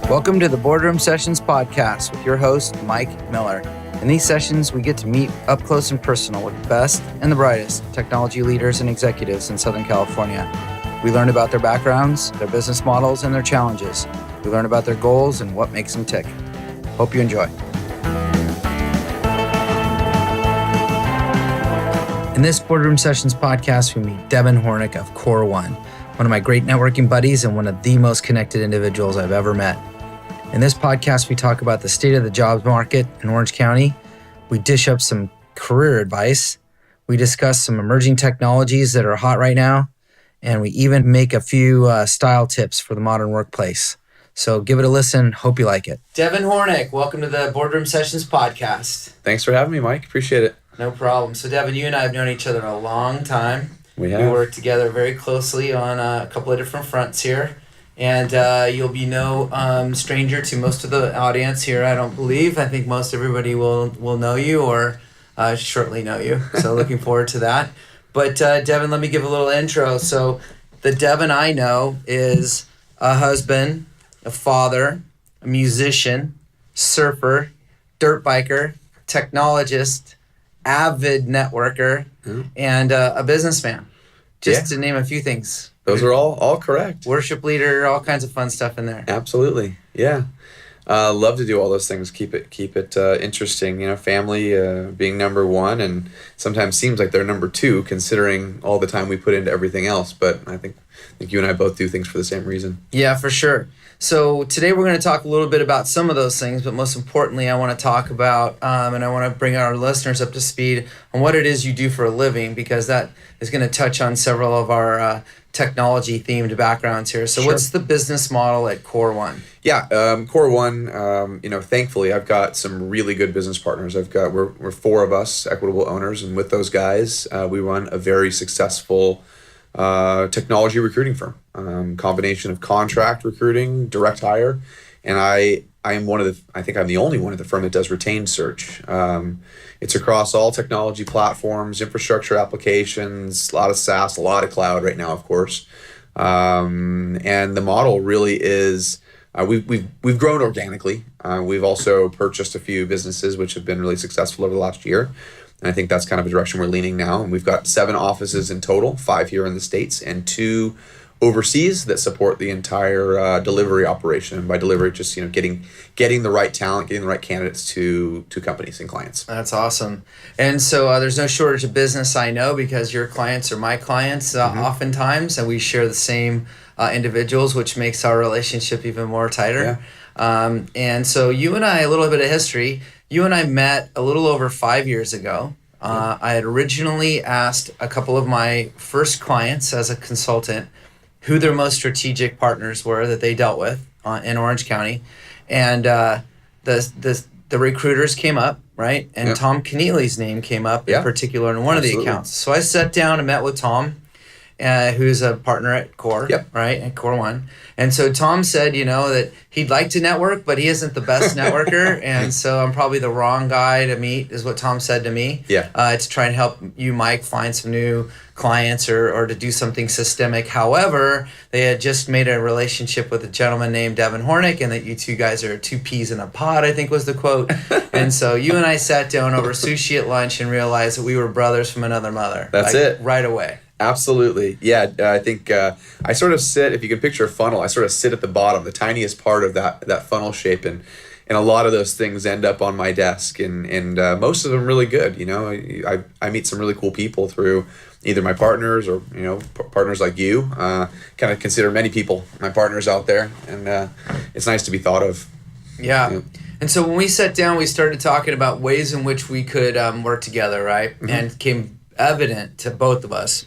Welcome to the Boardroom Sessions podcast with your host, Mike Miller. In these sessions, we get to meet up close and personal with the best and the brightest technology leaders and executives in Southern California. We learn about their backgrounds, their business models, and their challenges. We learn about their goals and what makes them tick. Hope you enjoy. In this Boardroom Sessions podcast, we meet Devin Hornick of KORE1, one of my great networking buddies and one of the most connected individuals I've ever met. In this podcast, we talk about the state of the jobs market in Orange County. We dish up some career advice. We discuss some emerging technologies that are hot right now. And we even make a few style tips for the modern workplace. So give it a listen. Hope you like it. Devin Hornick, welcome to the Boardroom Sessions podcast. Thanks for having me, Mike. Appreciate it. No problem. So Devin, you and I have known each other a long time. We have. We work together very closely on a couple of different fronts here. And you'll be no stranger to most of the audience here, I don't believe. I think most everybody will know you or shortly know you. So looking forward to that. But Devin, let me give a little intro. So the Devin I know is a husband, a father, a musician, surfer, dirt biker, technologist, avid networker, and a businessman. Just to name a few things. Those are all correct. Worship leader, all kinds of fun stuff in there. Absolutely, yeah. Love to do all those things. Keep it interesting. You know, family being number one, and sometimes seems like they're number two, considering all the time we put into everything else. But I think you and I both do things for the same reason. Yeah, for sure. So today we're going to talk a little bit about some of those things, but most importantly, I want to talk about, and I want to bring our listeners up to speed on what it is you do for a living, because that is going to touch on several of our technology-themed backgrounds here. So What's the business model at KORE1? Yeah, KORE1, thankfully I've got some really good business partners. We're four of us, equitable owners, and with those guys, we run a very successful technology recruiting firm. Combination of contract recruiting, direct hire, and I think I'm the only one at the firm that does retained search. It's across all technology platforms, infrastructure applications, a lot of SaaS, a lot of cloud right now, of course. And the model really is we've grown organically. We've also purchased a few businesses which have been really successful over the last year. And I think that's kind of a direction we're leaning now. And we've got 7 offices in total, 5 here in the States and 2 overseas that support the entire delivery operation. And by delivery, just getting the right talent, getting the right candidates to companies and clients. That's awesome. And so there's no shortage of business, I know, because your clients are my clients oftentimes, and we share the same individuals, which makes our relationship even more tighter. Yeah. And so you and I, a little bit of history. You and I met a little over 5 years ago. I had originally asked a couple of my first clients as a consultant who their most strategic partners were that they dealt with in Orange County. And the recruiters came up, right? And Tom Keneally's name came up in particular in one of the accounts. So I sat down and met with Tom, who's a partner at KORE, right, at KORE1. And so Tom said, that he'd like to network, but he isn't the best networker. And so I'm probably the wrong guy to meet, is what Tom said to me. To try and help you, Mike, find some new clients or to do something systemic. However, they had just made a relationship with a gentleman named Devin Hornick, and that you two guys are 2 peas in a pod, I think was the quote. And so you and I sat down over sushi at lunch and realized that we were brothers from another mother. That's it. Right away. Absolutely. Yeah, I think I sort of sit, if you can picture a funnel, I sort of sit at the bottom, the tiniest part of that funnel shape, and a lot of those things end up on my desk, and most of them really good. I meet some really cool people through either my partners or partners like you. Kind of consider many people my partners out there, and it's nice to be thought of. Yeah. And so when we sat down, we started talking about ways in which we could work together, right? And it became evident to both of us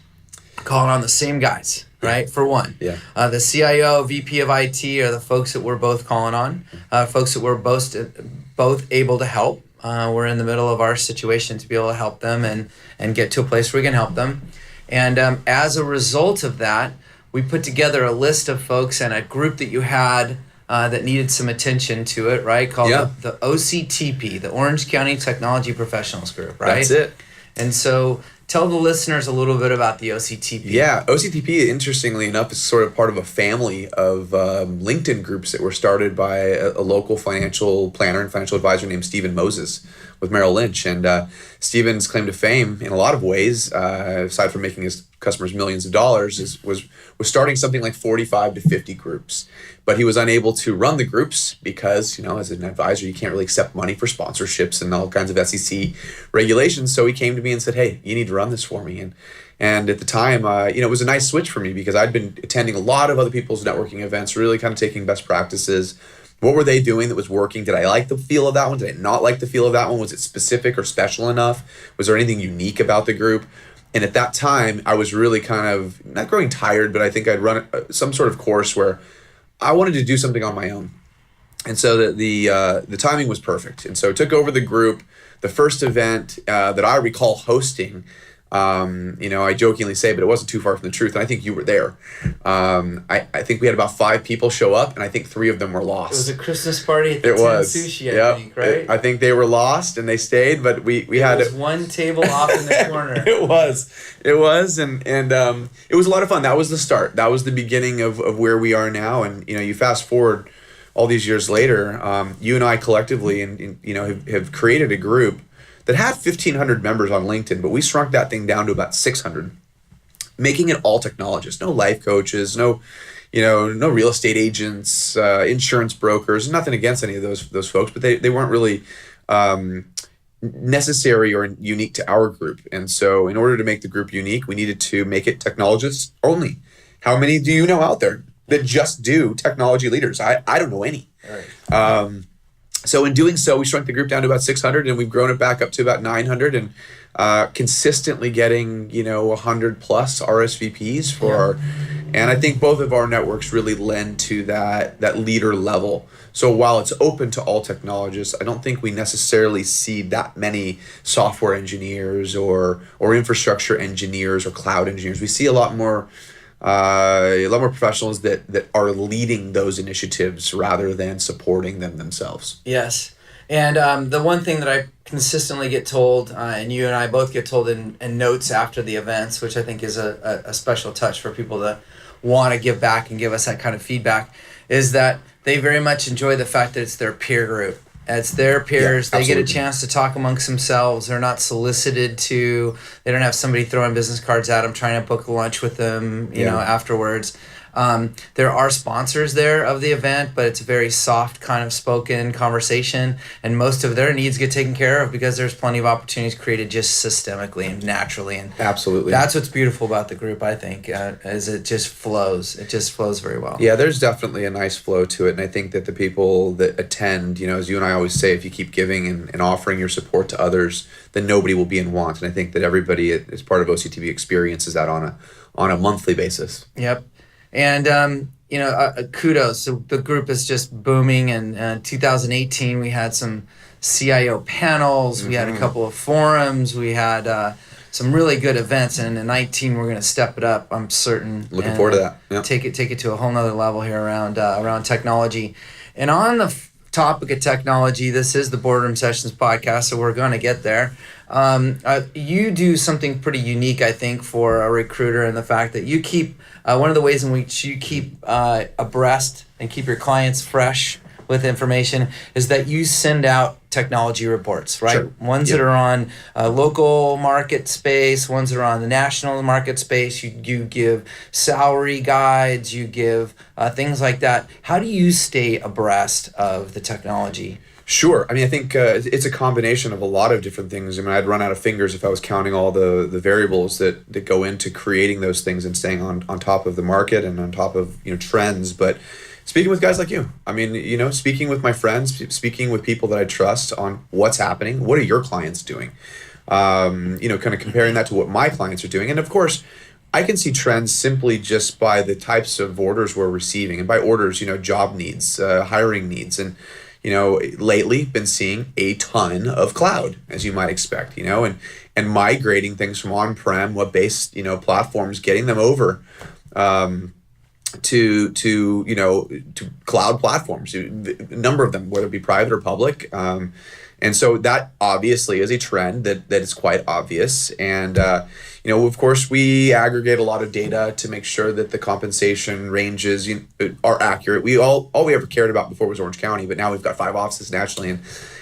calling on the same guys, right? For one, the CIO, VP of IT are the folks that we're both calling on, folks that we're both able to help. We're in the middle of our situation to be able to help them and get to a place where we can help them. And as a result of that, we put together a list of folks and a group that you had that needed some attention to it, right? Called the OCTP, the Orange County Technology Professionals Group, right? That's it. And so tell the listeners a little bit about the OCTP. Yeah, OCTP, interestingly enough, is sort of part of a family of LinkedIn groups that were started by a local financial planner and financial advisor named Stephen Moses with Merrill Lynch. And Stephen's claim to fame in a lot of ways, aside from making his customers millions of dollars, was starting something like 45 to 50 groups. But he was unable to run the groups because, as an advisor, you can't really accept money for sponsorships and all kinds of SEC regulations. So he came to me and said, hey, you need to run this for me. And at the time, it was a nice switch for me because I'd been attending a lot of other people's networking events, really kind of taking best practices. What were they doing that was working? Did I like the feel of that one? Did I not like the feel of that one? Was it specific or special enough? Was there anything unique about the group? And at that time, I was really kind of not growing tired, but I think I'd run some sort of course where I wanted to do something on my own. And so the timing was perfect. And so I took over the group. The first event that I recall hosting, I jokingly say, but it wasn't too far from the truth. And I think you were there. I think we had about 5 people show up, and I think 3 of them were lost. It was a Christmas party at the Ten Sushi, I think, right? I think they were lost, and they stayed, but we had... It was one table off in the corner. It was, and it was a lot of fun. That was the start. That was the beginning of where we are now. And, you fast forward all these years later, you and I collectively have created a group that had 1,500 members on LinkedIn, but we shrunk that thing down to about 600, making it all technologists, no life coaches, no real estate agents, insurance brokers. Nothing against any of those folks, but they weren't really necessary or unique to our group. And so, in order to make the group unique, we needed to make it technologists only. How many do you know out there that just do technology leaders? I don't know any. Right. So in doing so, we shrunk the group down to about 600, and we've grown it back up to about 900, and consistently getting 100 plus RSVPs for and I think both of our networks really lend to that leader level. So while it's open to all technologists, I don't think we necessarily see that many software engineers or infrastructure engineers or cloud engineers. We see a lot more professionals that are leading those initiatives rather than supporting them themselves. Yes. And the one thing that I consistently get told, and you and I both get told in notes after the events, which I think is a special touch for people to want to give back and give us that kind of feedback, is that they very much enjoy the fact that it's their peer group. It's their peers. They get a chance to talk amongst themselves. They're not solicited to. They don't have somebody throwing business cards at them, trying to book lunch with them, you know, afterwards. There are sponsors there of the event, but it's a very soft kind of spoken conversation, and most of their needs get taken care of because there's plenty of opportunities created just systemically and naturally. And absolutely, that's what's beautiful about the group, I think, is it just flows. It just flows very well. Yeah, there's definitely a nice flow to it, and I think that the people that attend, as you and I always say, if you keep giving and offering your support to others, then nobody will be in want. And I think that everybody as part of OCTV experiences that on a monthly basis. Yep. And, kudos. So the group is just booming. And in 2018, we had some CIO panels. We had a couple of forums. We had some really good events. And in 2019, we're going to step it up, I'm certain. Looking forward to that. Yep. Take it to a whole nother level here around technology. And on the topic of technology, this is the Boardroom Sessions podcast, so we're going to get there. You do something pretty unique, I think, for a recruiter, in the fact that you keep one of the ways in which you keep abreast and keep your clients fresh with information is that you send out technology reports, right? Sure. Ones that are on local market space, ones that are on the national market space. You give salary guides, you give things like that. How do you stay abreast of the technology? Sure. I mean, I think it's a combination of a lot of different things. I mean, I'd run out of fingers if I was counting all the variables that go into creating those things and staying on top of the market and on top of trends. But speaking with guys like you, I mean, speaking with my friends, speaking with people that I trust on what's happening, what are your clients doing? Kind of comparing that to what my clients are doing. And of course, I can see trends simply just by the types of orders we're receiving. And by orders, job needs, hiring needs. And lately been seeing a ton of cloud, as you might expect, and migrating things from on-prem, web-based, platforms, getting them over to to cloud platforms, a number of them, whether it be private or public. And so that obviously is a trend that is quite obvious. And of course, we aggregate a lot of data to make sure that the compensation ranges are accurate. All we ever cared about before was Orange County, but now we've got 5 offices nationally, and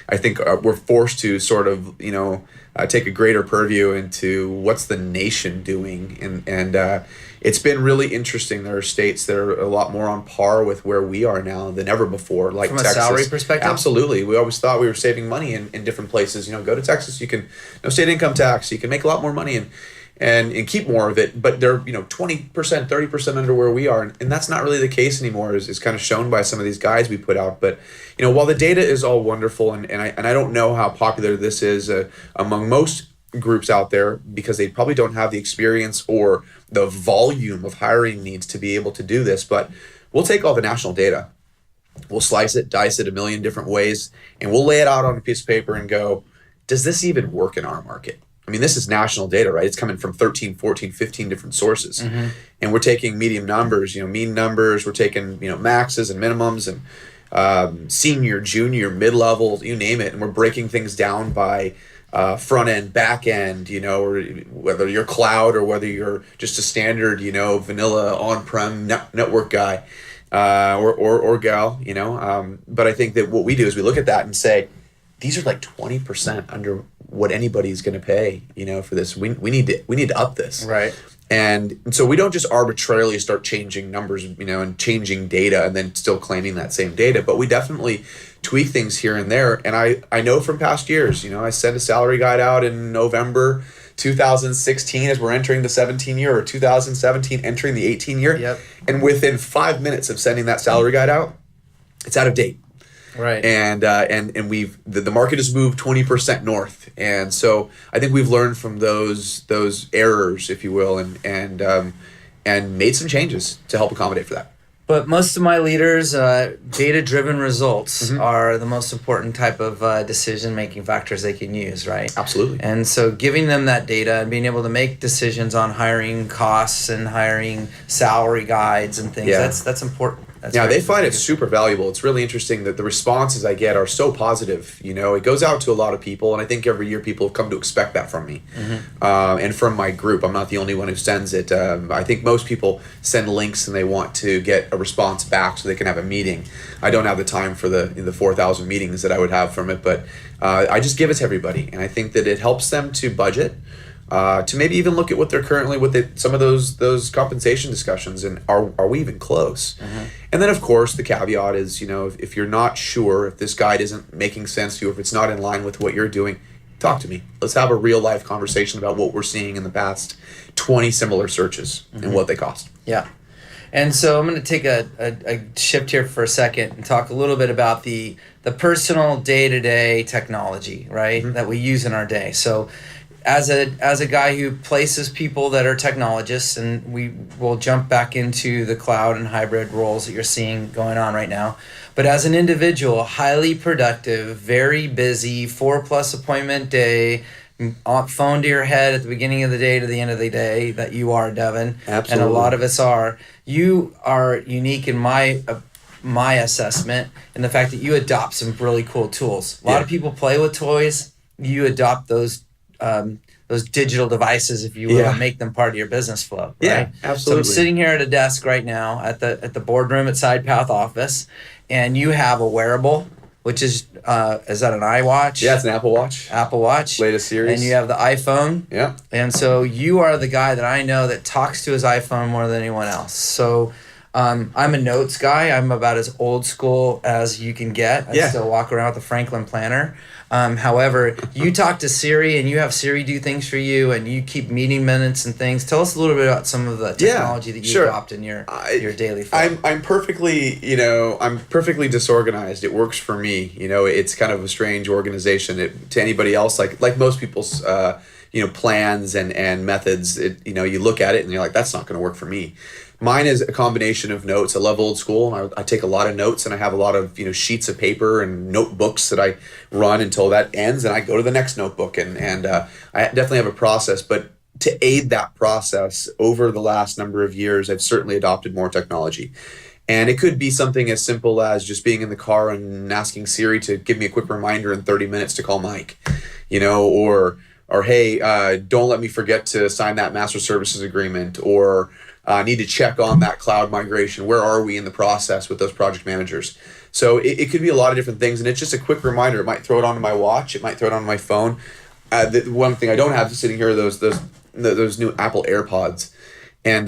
I think we're forced to sort of take a greater purview into what's the nation doing, and it's been really interesting. There are states that are a lot more on par with where we are now than ever before, like from a Texas. salary perspective. Absolutely, we always thought we were saving money in different places. Go to Texas, you can no state income tax, you can make a lot more money and keep more of it, but they're 20%, 30% under where we are, and that's not really the case anymore. Is kind of shown by some of these guides we put out. But while the data is all wonderful, and I don't know how popular this is among most groups out there, because they probably don't have the experience or the volume of hiring needs to be able to do this, but we'll take all the national data, we'll slice it, dice it a million different ways, and we'll lay it out on a piece of paper and go, does this even work in our market? I mean, this is national data, right? It's coming from 13, 14, 15 different sources. Mm-hmm. And we're taking medium numbers, mean numbers, we're taking, maxes and minimums and senior, junior, mid-level, you name it, and we're breaking things down by front end, back end, or whether you're cloud or whether you're just a standard, vanilla on-prem network guy or gal, But I think that what we do is we look at that and say, these are like 20% under what anybody's going to pay, for this. We need to up this. Right. And so we don't just arbitrarily start changing numbers, and changing data and then still claiming that same data, but we definitely tweak things here and there. And I know from past years, I sent a salary guide out in November 2016 as we're entering the 17 year, or 2017 entering the 18 year. Yep. And within 5 minutes of sending that salary guide out, it's out of date. Right. And we've the market has moved 20% north, and so I think we've learned from those errors, if you will, and made some changes to help accommodate for that. But most of my leaders, data-driven results are the most important type of decision-making factors they can use, right? Absolutely. And so giving them that data and being able to make decisions on hiring costs and hiring salary guides and things, that's important. They find it super valuable. It's really interesting that the responses I get are so positive. It goes out to a lot of people, and I think every year people have come to expect that from me, and from my group. I'm not the only one who sends it. I think most people send links and they want to get a response back so they can have a meeting. I don't have the time for the 4,000 meetings that I would have from it, but I just give it to everybody, and I think that it helps them to budget. To maybe even look at what they're currently some of those compensation discussions, and are we even close? And then of course the caveat is, if you're not sure, if this guide isn't making sense to you, if it's not in line with what you're doing, talk to me. Let's have a real life conversation about what we're seeing in the past 20 similar searches and what they cost. Yeah. And so I'm going to take a shift here for a second and talk a little bit about the personal day-to-day technology, right, that we use in our day. So as a guy who places people that are technologists, and we will jump back into the cloud and hybrid roles that you're seeing going on right now, but as an individual, highly productive, very busy, 4+ appointment day, phone to your head at the beginning of the day to the end of the day, that you are, Devin. Absolutely. And a lot of us are. You are unique in my assessment in the fact that you adopt some really cool tools. A lot of people play with toys. You adopt those digital devices, if you will, and make them part of your business flow. Right? Yeah, absolutely. So I'm sitting here at a desk right now at the boardroom at SidePath office, and you have a wearable, which is that an iWatch? Yeah, it's an Apple Watch. Apple Watch. Latest series. And you have the iPhone. Yeah. And so you are the guy that I know that talks to his iPhone more than anyone else. So I'm a notes guy. I'm about as old school as you can get. I still walk around with a Franklin planner. However, you talk to Siri and you have Siri do things for you, and you keep meeting minutes and things. Tell us a little bit about some of the technology that you adopt in your daily flow. I'm perfectly disorganized. It works for me. It's kind of a strange organization to anybody else. Like most people's plans and methods. You look at it and you're like, that's not going to work for me. Mine is a combination of notes. I love old school, and I take a lot of notes, and I have a lot of sheets of paper and notebooks that I run until that ends, and I go to the next notebook, and I definitely have a process. But to aid that process over the last number of years, I've certainly adopted more technology. And it could be something as simple as just being in the car and asking Siri to give me a quick reminder in 30 minutes to call Mike, or hey, don't let me forget to sign that master services agreement, or need to check on that cloud migration. Where are we in the process with those project managers? So it could be a lot of different things, and it's just a quick reminder. It might throw it onto my watch. It might throw it onto my phone. The one thing I don't have sitting here are those new Apple AirPods. And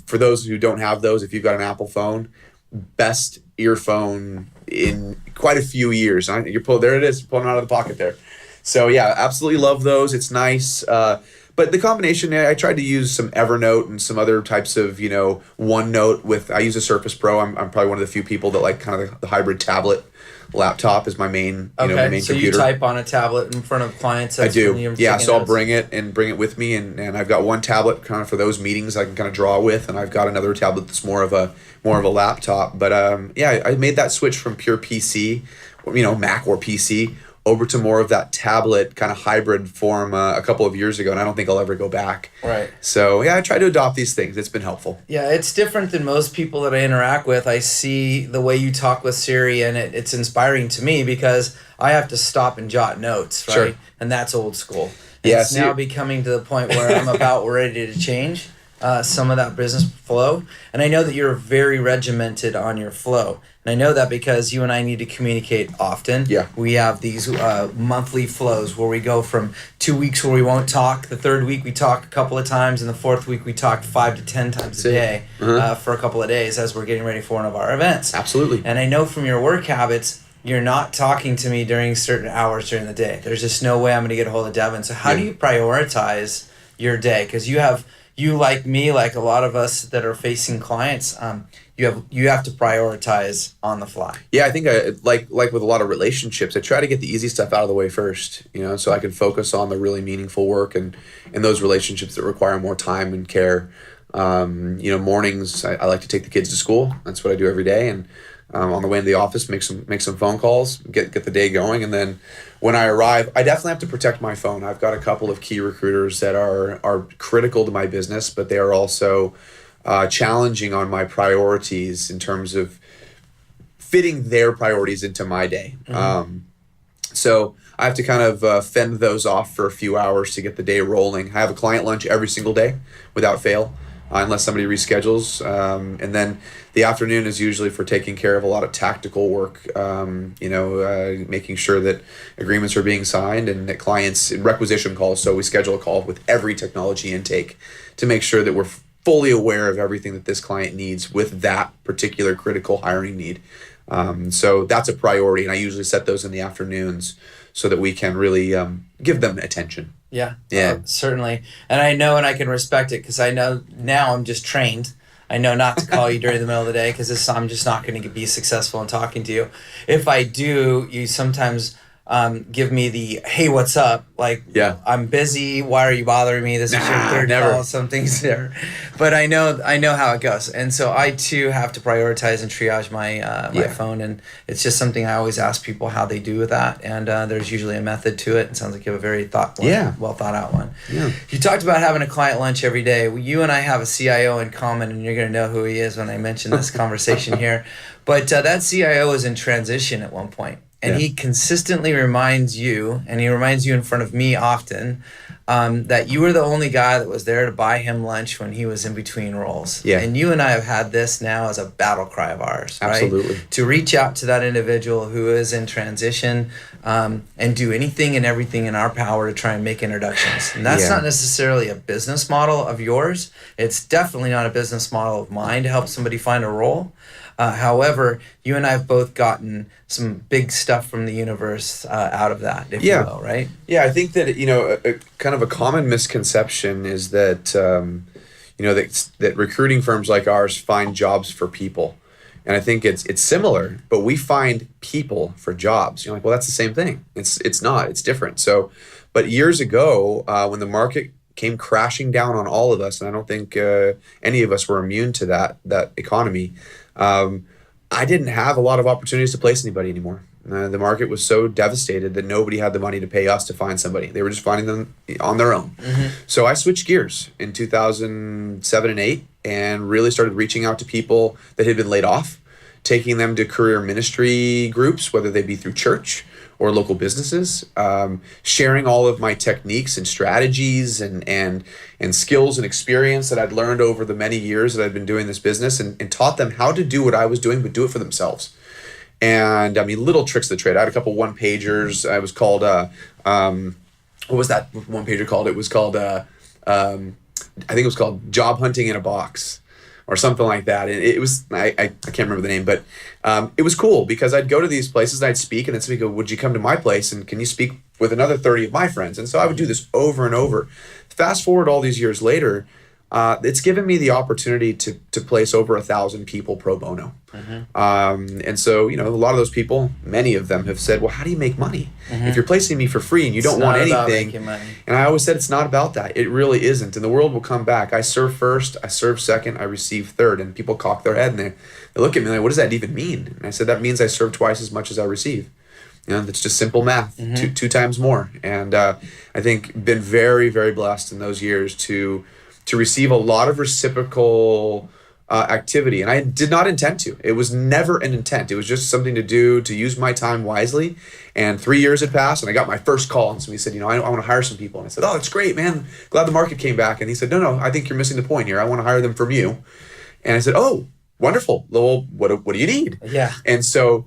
for those who don't have those, if you've got an Apple phone, best earphone in quite a few years. There it is, pulling it out of the pocket there. So yeah, absolutely love those. It's nice. But the combination, I tried to use some Evernote and some other types of, OneNote I use a Surface Pro. I'm probably one of the few people that like kind of the hybrid tablet laptop is my main, my main so computer. You type on a tablet in front of clients. I do. Yeah, so I'll bring it with me, and I've got one tablet kind of for those meetings I can kind of draw with, and I've got another tablet that's more of a laptop. But I made that switch from pure PC, Mac or PC, over to more of that tablet kind of hybrid form a couple of years ago, and I don't think I'll ever go back. Right. So yeah, I try to adopt these things. It's been helpful. Yeah, it's different than most people that I interact with. I see the way you talk with Siri, and it's inspiring to me because I have to stop and jot notes, right? Sure. And that's old school. And it's now becoming to the point where I'm about ready to change some of that business flow. And I know that you're very regimented on your flow. And I know that because you and I need to communicate often. Yeah. We have these monthly flows where we go from 2 weeks where we won't talk. The third week we talk a couple of times. And the fourth week we talk 5 to 10 times a day for a couple of days as we're getting ready for one of our events. Absolutely. And I know from your work habits, you're not talking to me during certain hours during the day. There's just no way I'm going to get a hold of Devin. So how do you prioritize your day? Because you like me, like a lot of us that are facing clients, you have to prioritize on the fly. Yeah, I think like with a lot of relationships, I try to get the easy stuff out of the way first, so I can focus on the really meaningful work and those relationships that require more time and care. Mornings, I like to take the kids to school. That's what I do every day, and on the way into the office, make some phone calls, get the day going, and then when I arrive, I definitely have to protect my phone. I've got a couple of key recruiters that are critical to my business, but they are also challenging on my priorities in terms of fitting their priorities into my day. Mm-hmm. So I have to kind of fend those off for a few hours to get the day rolling. I have a client lunch every single day without fail, unless somebody reschedules. And then the afternoon is usually for taking care of a lot of tactical work, making sure that agreements are being signed and that clients requisition calls. So we schedule a call with every technology intake to make sure that we're fully aware of everything that this client needs with that particular critical hiring need. So that's a priority, and I usually set those in the afternoons so that we can really give them attention. Yeah, certainly. And I know, and I can respect it because I know now I'm just trained. I know not to call you during the middle of the day because I'm just not going to be successful in talking to you. If I do, you sometimes give me the, hey, what's up? Like, I'm busy. Why are you bothering me? This is your third call. Something's there. But I know how it goes. And so I, too, have to prioritize and triage my phone. And it's just something I always ask people how they do with that. And there's usually a method to it. It sounds like you have a very well thought out one. Yeah. You talked about having a client lunch every day. Well, you and I have a CIO in common, and you're going to know who he is when I mention this conversation here. But that CIO is in transition at one point. And he consistently reminds you, and he reminds you in front of me often, that you were the only guy that was there to buy him lunch when he was in between roles. Yeah. And you and I have had this now as a battle cry of ours, right? Absolutely. To reach out to that individual who is in transition and do anything and everything in our power to try and make introductions. And that's not necessarily a business model of yours. It's definitely not a business model of mine to help somebody find a role. However, you and I have both gotten some big stuff from the universe out of that, if you will, right? Yeah, I think that, a kind of a common misconception is that, that recruiting firms like ours find jobs for people. And I think it's similar, but we find people for jobs. You're like, well, that's the same thing. It's not. It's different. So, but years ago, when the market came crashing down on all of us, and I don't think any of us were immune to that economy, I didn't have a lot of opportunities to place anybody anymore. The market was so devastated that nobody had the money to pay us to find somebody. They were just finding them on their own. So I switched gears in 2007 and 8 and really started reaching out to people that had been laid off, taking them to career ministry groups, whether they be through church or local businesses, sharing all of my techniques and strategies and skills and experience that I'd learned over the many years that I've been doing this business, and taught them how to do what I was doing, but do it for themselves. And I mean, little tricks of the trade. I had a couple one-pagers. I was called, what was that one-pager called? It was called, I think it was called Job Hunting in a Box, or something like that. And it was, I can't remember the name, but it was cool because I'd go to these places and I'd speak, and then somebody would go, would you come to my place and can you speak with another 30 of my friends? And so I would do this over and over. Fast forward all these years later, it's given me the opportunity to place over 1,000 people pro bono. And so, a lot of those people, many of them have said, well, how do you make money? If you're placing me for free and you don't want anything. And I always said, it's not about that. It really isn't. And the world will come back. I serve first, I serve second, I receive third. And people cock their head and they look at me like, what does that even mean? And I said, that means I serve twice as much as I receive. That's just simple math, two times more. And I think been very, very blessed in those years to receive a lot of reciprocal activity. And I did not intend to. It was never an intent. It was just something to do, to use my time wisely. And 3 years had passed, and I got my first call. And somebody said, I want to hire some people. And I said, oh, that's great, man. Glad the market came back. And he said, no, I think you're missing the point here. I want to hire them from you. And I said, oh, wonderful. Well, what do you need? Yeah. And so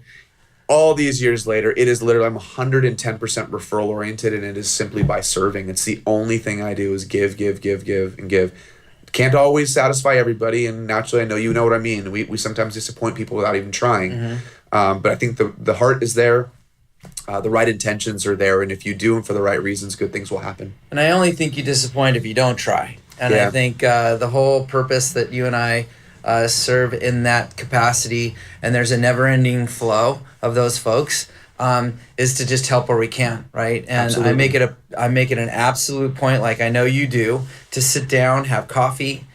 all these years later, it is literally, I'm 110% referral oriented, and it is simply by serving. It's the only thing I do is give, and give. Can't always satisfy everybody, and naturally, I know you know what I mean. We sometimes disappoint people without even trying. But I think the heart is there, the right intentions are there, and if you do them for the right reasons, good things will happen. And I only think you disappoint if you don't try. And I think the whole purpose that you and I serve in that capacity, and there's a never-ending flow of those folks, is to just help where we can, right? And absolutely. I make it an absolute point, like I know you do, to sit down, have coffee,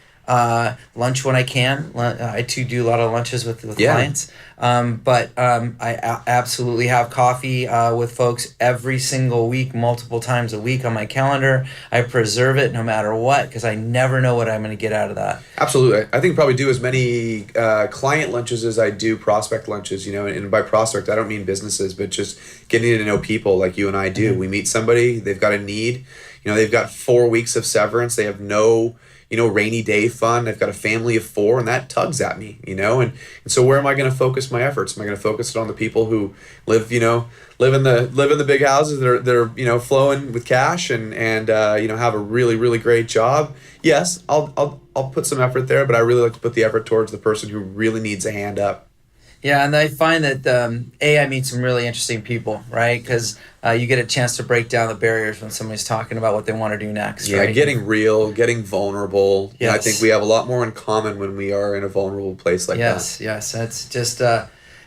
lunch when I can. I too do a lot of lunches with clients. But I absolutely have coffee with folks every single week, multiple times a week on my calendar. I preserve it no matter what, because I never know what I'm going to get out of that. Absolutely. I think probably do as many client lunches as I do prospect lunches, and by prospect, I don't mean businesses, but just getting to know people like you and I do. We meet somebody, they've got a need, they've got 4 weeks of severance, they have no rainy day fund. I've got a family of 4, and that tugs at me, and so where am I going to focus my efforts? Am I going to focus it on the people who live in the big houses that are flowing with cash and have a really, really great job? Yes, I'll put some effort there, but I really like to put the effort towards the person who really needs a hand up. Yeah, and I find that I meet some really interesting people, right? Because you get a chance to break down the barriers when somebody's talking about what they want to do next. Yeah, right? Getting real, getting vulnerable. Yes. I think we have a lot more in common when we are in a vulnerable place like that. Yes, it's just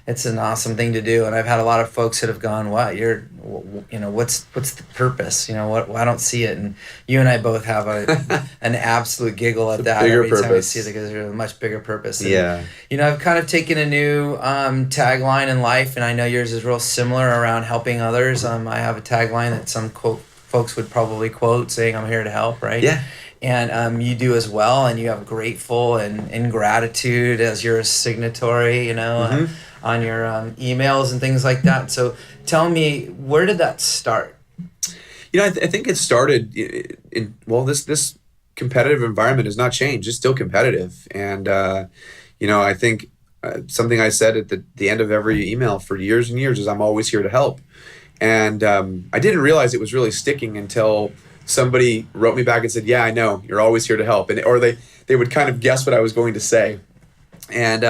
it's an awesome thing to do. And I've had a lot of folks that have gone, "What what's the purpose? I don't see it." And you and I both have an absolute giggle at that every time we see it, because there's a much bigger purpose. And, I've kind of taken a new tagline in life, and I know yours is real similar around helping others. I have a tagline that some folks would probably quote, saying, "I'm here to help," right? Yeah. And you do as well, and you have grateful and gratitude as your signatory, on your emails and things like that. So tell me, where did that start? I think it started this competitive environment has not changed. It's still competitive. And, I think something I said at the end of every email for years and years is, I'm always here to help. And I didn't realize it was really sticking until somebody wrote me back and said, yeah, I know, you're always here to help. Or they would kind of guess what I was going to say. And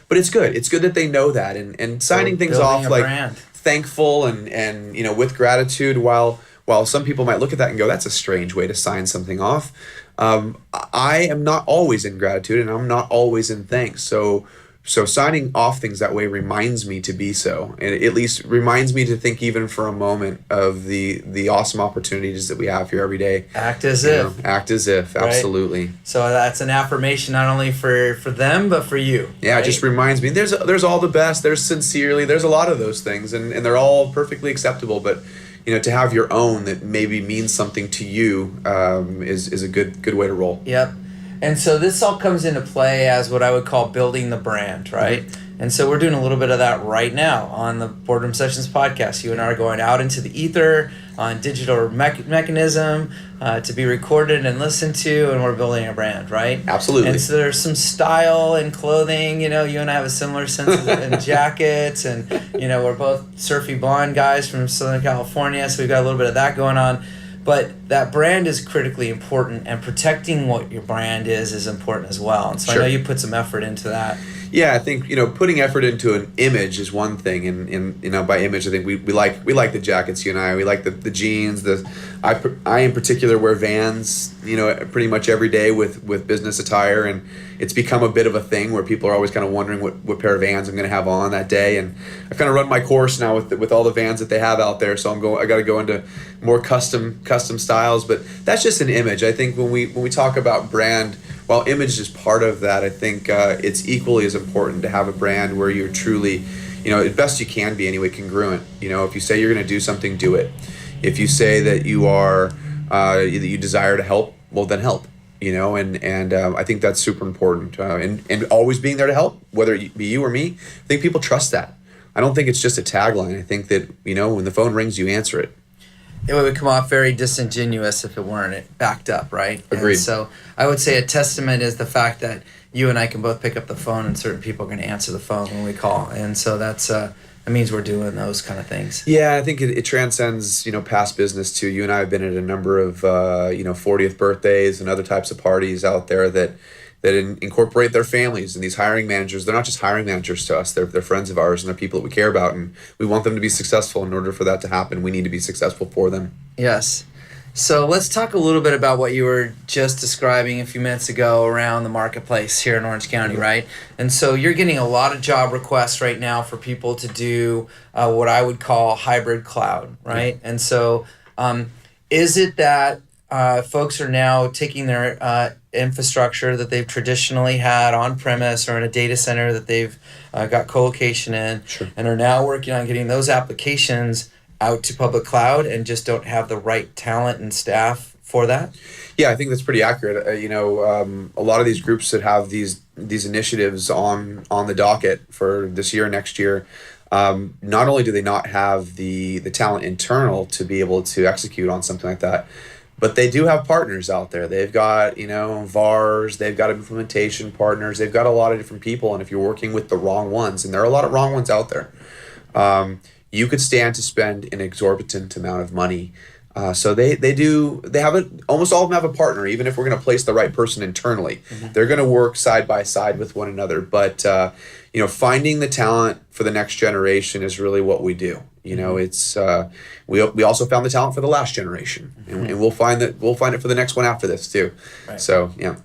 but it's good. It's good that they know that, and signing things off like brand. Thankful and with gratitude. While some people might look at that and go, that's a strange way to sign something off. I am not always in gratitude, and I'm not always in thanks. So So signing off things that way reminds me to be so, and it at least reminds me to think even for a moment of the awesome opportunities that we have here every day. Act as if. Act as if, right? Absolutely. So that's an affirmation not only for them but for you. Yeah, right? It just reminds me. There's all the best. There's sincerely. There's a lot of those things, and they're all perfectly acceptable. But to have your own that maybe means something to you is a good way to roll. Yep. And so this all comes into play as what I would call building the brand, right? Mm-hmm. And so we're doing a little bit of that right now on the Boardroom Sessions podcast. You and I are going out into the ether on digital mechanism to be recorded and listened to, and we're building a brand, right? Absolutely. And so there's some style in clothing. You and I have a similar sense in jackets, and we're both surfy blonde guys from Southern California, so we've got a little bit of that going on. But that brand is critically important, and protecting what your brand is important as well. And so Sure. I know you put some effort into that. Yeah, I think putting effort into an image is one thing, and by image I think we like the jackets. You and I, we like the jeans. I in particular wear Vans. Pretty much every day with business attire, and it's become a bit of a thing where people are always kind of wondering what pair of Vans I'm going to have on that day. And I've kind of run my course now with all the Vans that they have out there. So I got to go into more custom styles, but that's just an image. I think when we talk about brand, while image is part of that, I think it's equally as important to have a brand where you're truly, as best you can be anyway, congruent. If you say you're going to do something, do it. If you say that you are, that you desire to help, well then help. And I think that's super important. And always being there to help, whether it be you or me, I think people trust that. I don't think it's just a tagline. I think that, when the phone rings, you answer it. It would come off very disingenuous if it weren't backed up, right? Agreed. And so I would say a testament is the fact that you and I can both pick up the phone, and certain people are going to answer the phone when we call. And so that means we're doing those kind of things. Yeah, I think it transcends, past business too. You and I have been at a number of, 40th birthdays and other types of parties out there that incorporate their families, and these hiring managers. They're not just hiring managers to us. They're friends of ours, and they're people that we care about, and we want them to be successful. In order for that to happen, we need to be successful for them. Yes. So let's talk a little bit about what you were just describing a few minutes ago around the marketplace here in Orange County, right? And so you're getting a lot of job requests right now for people to do what I would call hybrid cloud, right? Mm-hmm. And so is it that folks are now taking their infrastructure that they've traditionally had on premise or in a data center that they've got co-location in, Sure. and are now working on getting those applications out to public cloud and just don't have the right talent and staff for that? Yeah, I think that's pretty accurate. A lot of these groups that have these initiatives on the docket for this year, next year, not only do they not have the talent internal to be able to execute on something like that, but they do have partners out there. They've got, VARs, they've got implementation partners, they've got a lot of different people. And if you're working with the wrong ones, and there are a lot of wrong ones out there, you could stand to spend an exorbitant amount of money. So they almost all of them have a partner, even if we're going to place the right person internally. Mm-hmm. They're going to work side by side with one another. But, finding the talent for the next generation is really what we do. It's we also found the talent for the last generation, mm-hmm. and we'll find it for the next one after this too. Right. So, yeah.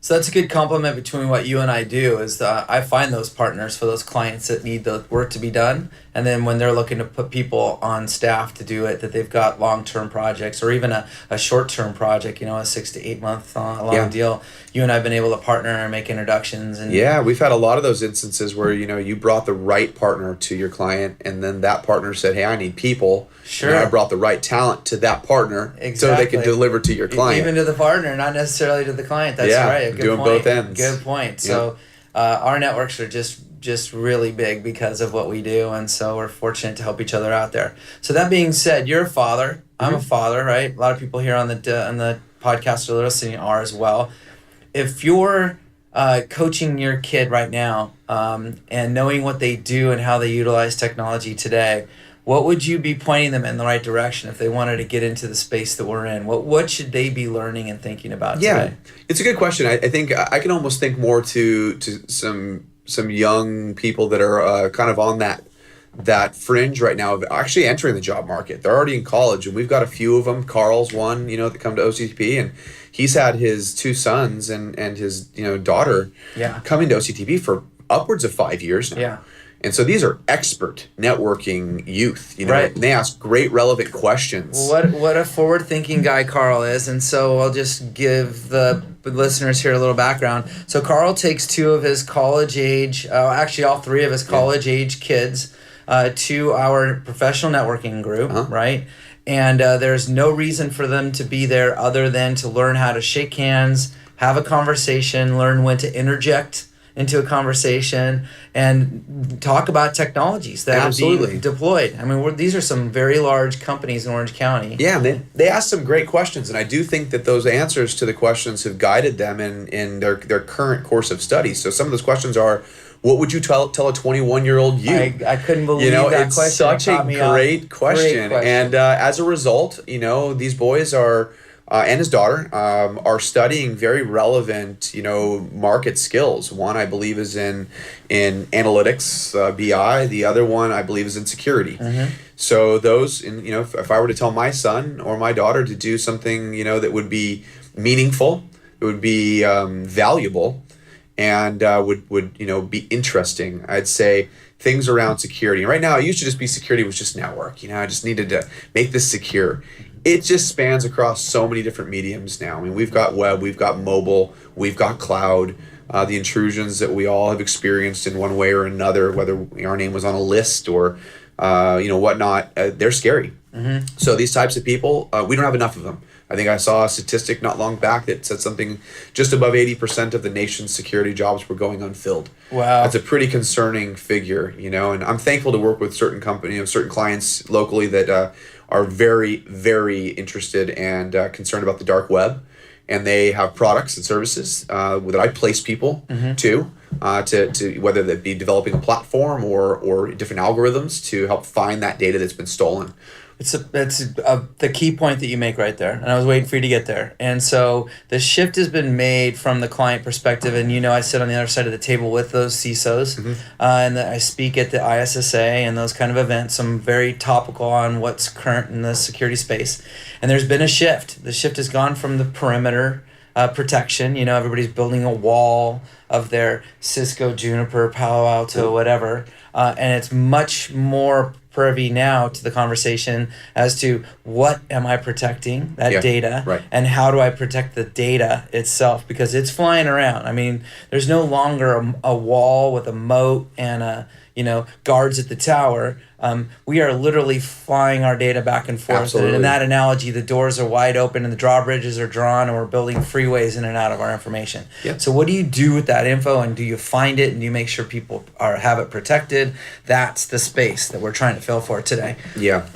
So that's a good compliment between what you and I do is I find those partners for those clients that need the work to be done. And then when they're looking to put people on staff to do it, that they've got long-term projects or even a short-term project, a 6 to 8 month long deal. You and I have been able to partner and make introductions. And yeah, we've had a lot of those instances where, you brought the right partner to your client, and then that partner said, hey, I need people. Sure. And I brought the right talent to that partner. Exactly. So they could deliver to your client. Even to the partner, not necessarily to the client. That's right. Good doing point. Both ends. Good point. So our networks are just really big because of what we do, and so we're fortunate to help each other out there. So that being said, you're a father. I'm Mm-hmm. a father, right? A lot of people here on the podcast are listening are as well. If you're coaching your kid right now and knowing what they do and how they utilize technology today, what would you be pointing them in the right direction if they wanted to get into the space that we're in? What should they be learning and thinking about today? It's a good question. I think I can almost think more to some young people that are kind of on that fringe right now of actually entering the job market. They're already in college, and we've got a few of them. Carl's one, that come to OCTP, and he's had his 2 sons and his daughter coming to OCTP for upwards of 5 years now. Yeah. And so these are expert networking youth, you know, Right. and they ask great relevant questions. What a forward-thinking guy Carl is. And so I'll just give the listeners here a little background. So Carl takes two of his college age, actually all three of his college age kids to our professional networking group, right? And there's no reason for them to be there other than to learn how to shake hands, have a conversation, learn when to interject into a conversation, and talk about technologies that are being deployed. I mean, these are some very large companies in Orange County. Yeah, they ask some great questions, and I do think that those answers to the questions have guided them in their current course of study. So some of those questions are, what would you tell a 21-year-old you? I couldn't believe that it's question. Such a great question. And as a result, these boys are, and his daughter, are studying very relevant, market skills. One, I believe, is in analytics, BI. The other one, I believe, is in security. So those, if I were to tell my son or my daughter to do something, that would be meaningful, it would be valuable, and would be interesting, I'd say things around security. And right now, it used to just be security was just network. I just needed to make this secure. It just spans across so many different mediums now. I mean, we've got web, we've got mobile, we've got cloud. The intrusions that we all have experienced in one way or another, whether our name was on a list or whatnot, they're scary. So these types of people, we don't have enough of them. I think I saw a statistic not long back that said something just above 80% of the nation's security jobs were going unfilled. Wow. That's a pretty concerning figure, and I'm thankful to work with certain companies, certain clients locally that are very, very interested and concerned about the dark web. And they have products and services that I place people to whether that be developing a platform or different algorithms to help find that data that's been stolen. It's the key point that you make right there, and I was waiting for you to get there. And so the shift has been made from the client perspective, and I sit on the other side of the table with those CISOs, and I speak at the ISSA and those kind of events. I'm very topical on what's current in the security space, and there's been a shift. The shift has gone from the perimeter protection. Everybody's building a wall of their Cisco, Juniper, Palo Alto, whatever, and it's much more privy now to the conversation as to what am I protecting, that data, and how do I protect the data itself, because it's flying around. I mean, there's no longer a wall with a moat and guards at the tower. We are literally flying our data back and forth. Absolutely. And in that analogy, the doors are wide open and the drawbridges are drawn, and we're building freeways in and out of our information. Yep. So what do you do with that info, and do you find it, and do you make sure people have it protected? That's the space that we're trying to fill for today. Yeah.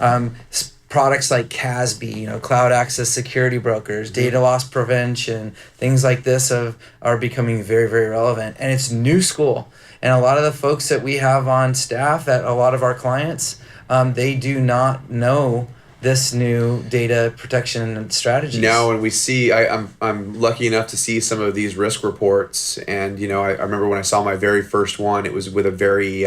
Products like CASB, cloud access security brokers, data loss prevention, things like this are becoming very, very relevant. And it's new school. And a lot of the folks that we have on staff at a lot of our clients, they do not know this new data protection strategies. No, and we see, I'm lucky enough to see some of these risk reports. And, I remember when I saw my very first one, it was with a very,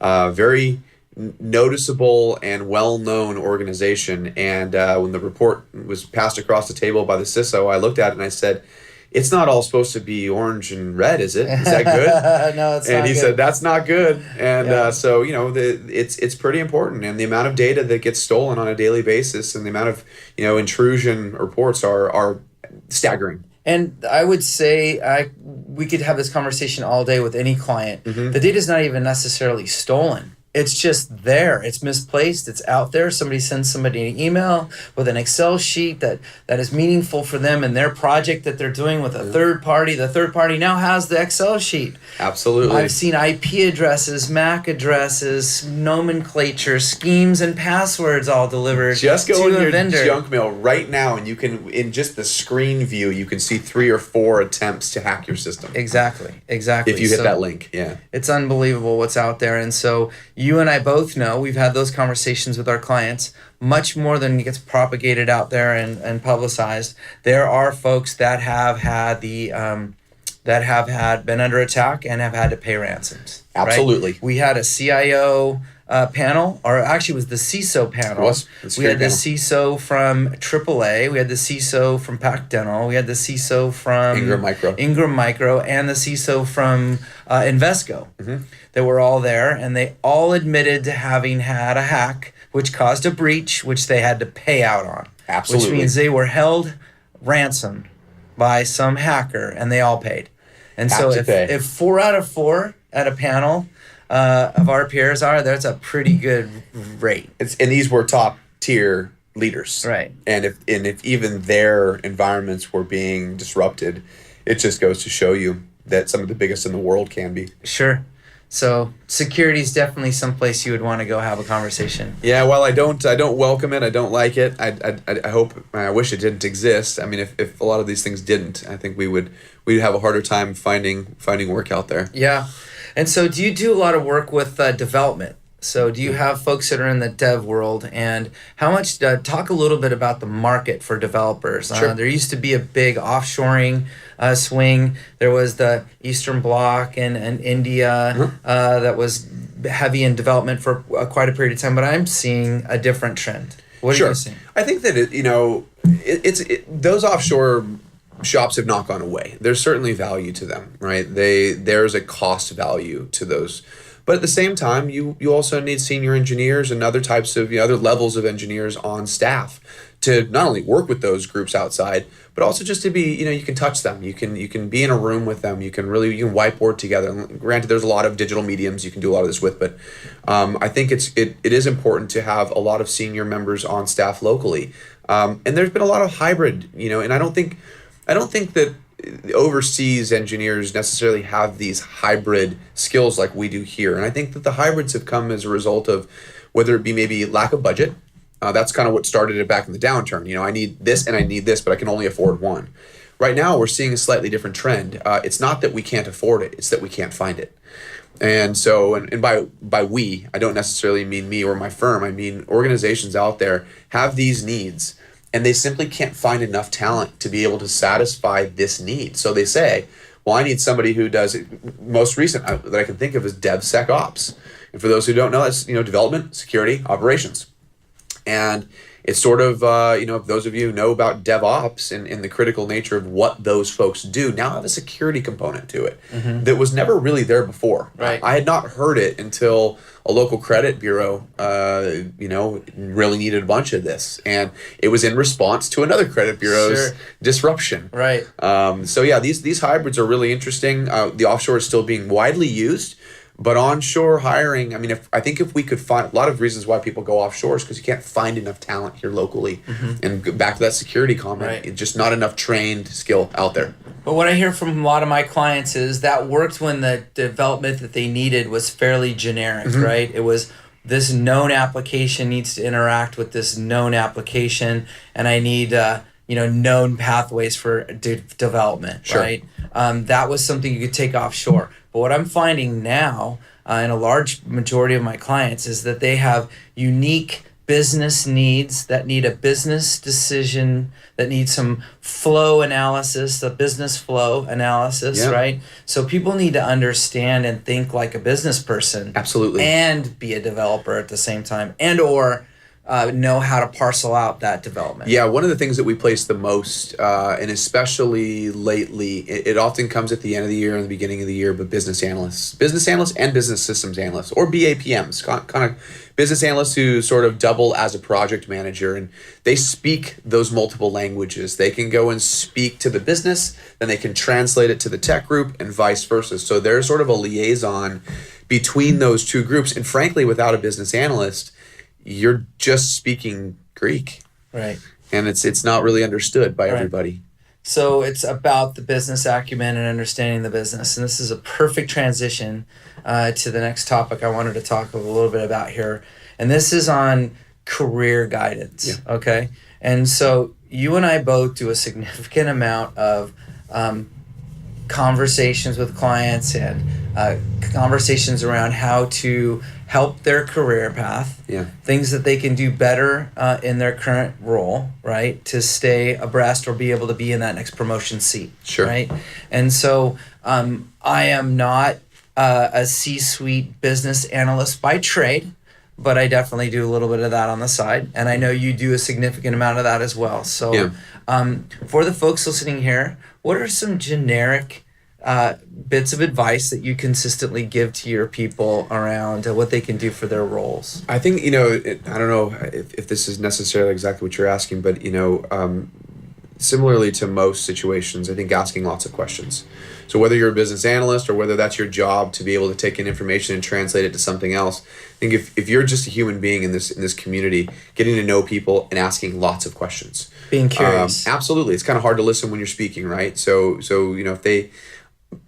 very noticeable and well-known organization. And when the report was passed across the table by the CISO, I looked at it and I said, it's not all supposed to be orange and red, is it? Is that good? No, it's not. And he said, that's not good. And so, it's pretty important. And the amount of data that gets stolen on a daily basis and the amount of, intrusion reports are staggering. And I would say we could have this conversation all day with any client. The data is not even necessarily stolen. It's just there. It's misplaced. It's out there. Somebody sends somebody an email with an Excel sheet that is meaningful for them and their project that they're doing with a third party. The third party now has the Excel sheet. Absolutely. I've seen IP addresses, MAC addresses, nomenclature, schemes, and passwords all delivered just go to in a your vendor. Junk mail right now, and you can, in just the screen view, you can see 3 or 4 attempts to hack your system. Exactly. If you hit that link, yeah. It's unbelievable what's out there. And so you and I both know, we've had those conversations with our clients, much more than gets propagated out there and publicized. There are folks that have had been under attack and have had to pay ransoms. Absolutely. Right? We had a CIO panel, or actually it was the CISO panel. It was. We had the CISO from AAA, we had the CISO from Pac Dental, we had the CISO from Ingram Micro, and the CISO from Invesco. They were all there, and they all admitted to having had a hack which caused a breach, which they had to pay out on. Absolutely. Which means they were held ransom by some hacker, and they all paid. And so if 4 out of 4 at a panel of our peers are, that's a pretty good rate. And these were top tier leaders, right? And if even their environments were being disrupted, it just goes to show you that some of the biggest in the world can be. Sure. So security is definitely someplace you would want to go have a conversation. Yeah, well, I don't welcome it. I don't like it. I wish it didn't exist. I mean, if a lot of these things didn't, I think we'd have a harder time finding work out there. Yeah. And so do you do a lot of work with development? So do you have folks that are in the dev world, and how much, talk a little bit about the market for developers. Sure. There used to be a big offshoring swing. There was the Eastern Bloc and India that was heavy in development for quite a period of time, but I'm seeing a different trend. What are you seeing? I think that those offshore shops have not gone away. There's certainly value to them, right? There's a cost value to those. But at the same time, you also need senior engineers and other types of other levels of engineers on staff to not only work with those groups outside, but also just to be, you can touch them. You can be in a room with them. You can whiteboard together. And granted, there's a lot of digital mediums you can do a lot of this with, but I think it is important to have a lot of senior members on staff locally. And there's been a lot of hybrid, and I don't think that overseas engineers necessarily have these hybrid skills like we do here. And I think that the hybrids have come as a result of whether it be maybe lack of budget. That's kind of what started it back in the downturn. I need this and I need this, but I can only afford one. Right now, we're seeing a slightly different trend. It's not that we can't afford it, it's that we can't find it. And so, and by we, I don't necessarily mean me or my firm. I mean organizations out there have these needs, and they simply can't find enough talent to be able to satisfy this need. So they say, well, I need somebody who does it. Most recent that I can think of is DevSecOps. And for those who don't know, that's development, security, operations. And it's sort of, if those of you who know about DevOps and the critical nature of what those folks do, now have a security component to it that was never really there before. Right. I had not heard it until a local credit bureau, really needed a bunch of this. And it was in response to another credit bureau's disruption. Right. So yeah, these hybrids are really interesting. The offshore is still being widely used. But onshore hiring, I think if we could find a lot of reasons why people go offshore is because you can't find enough talent here locally. And back to that security comment, it's just not enough trained skill out there. But what I hear from a lot of my clients is that worked when the development that they needed was fairly generic, right? It was this known application needs to interact with this known application, and I need known pathways for development, right? That was something you could take offshore. But what I'm finding now, in a large majority of my clients, is that they have unique business needs that need a business decision, that need some flow analysis, a business flow analysis, right? So people need to understand and think like a business person. Absolutely. And be a developer at the same time, and or know how to parcel out that development. Yeah, one of the things that we place the most, and especially lately, it often comes at the end of the year and the beginning of the year, but business analysts and business systems analysts, or BAPMs, kind of business analysts who sort of double as a project manager, and they speak those multiple languages. They can go and speak to the business, then they can translate it to the tech group, and vice versa. So they're sort of a liaison between those two groups, and frankly, without a business analyst, you're just speaking Greek. Right. And it's not really understood by everybody. So it's about the business acumen and understanding the business. And this is a perfect transition to the next topic I wanted to talk a little bit about here. And this is on career guidance. Okay. And so you and I both do a significant amount of conversations with clients and conversations around how to help their career path, things that they can do better in their current role, right, to stay abreast or be able to be in that next promotion seat, right? And so I am not a C-suite business analyst by trade. but I definitely do a little bit of that on the side, and I know you do a significant amount of that as well. So, for the folks listening here, what are some generic bits of advice that you consistently give to your people around what they can do for their roles? I think, I don't know if this is necessarily exactly what you're asking, but, similarly to most situations, I think asking lots of questions. So whether you're a business analyst or whether that's your job to be able to take in information and translate it to something else, I think if you're just a human being in this community, getting to know people and asking lots of questions. Being curious. Absolutely. It's kind of hard to listen when you're speaking, right? So if they...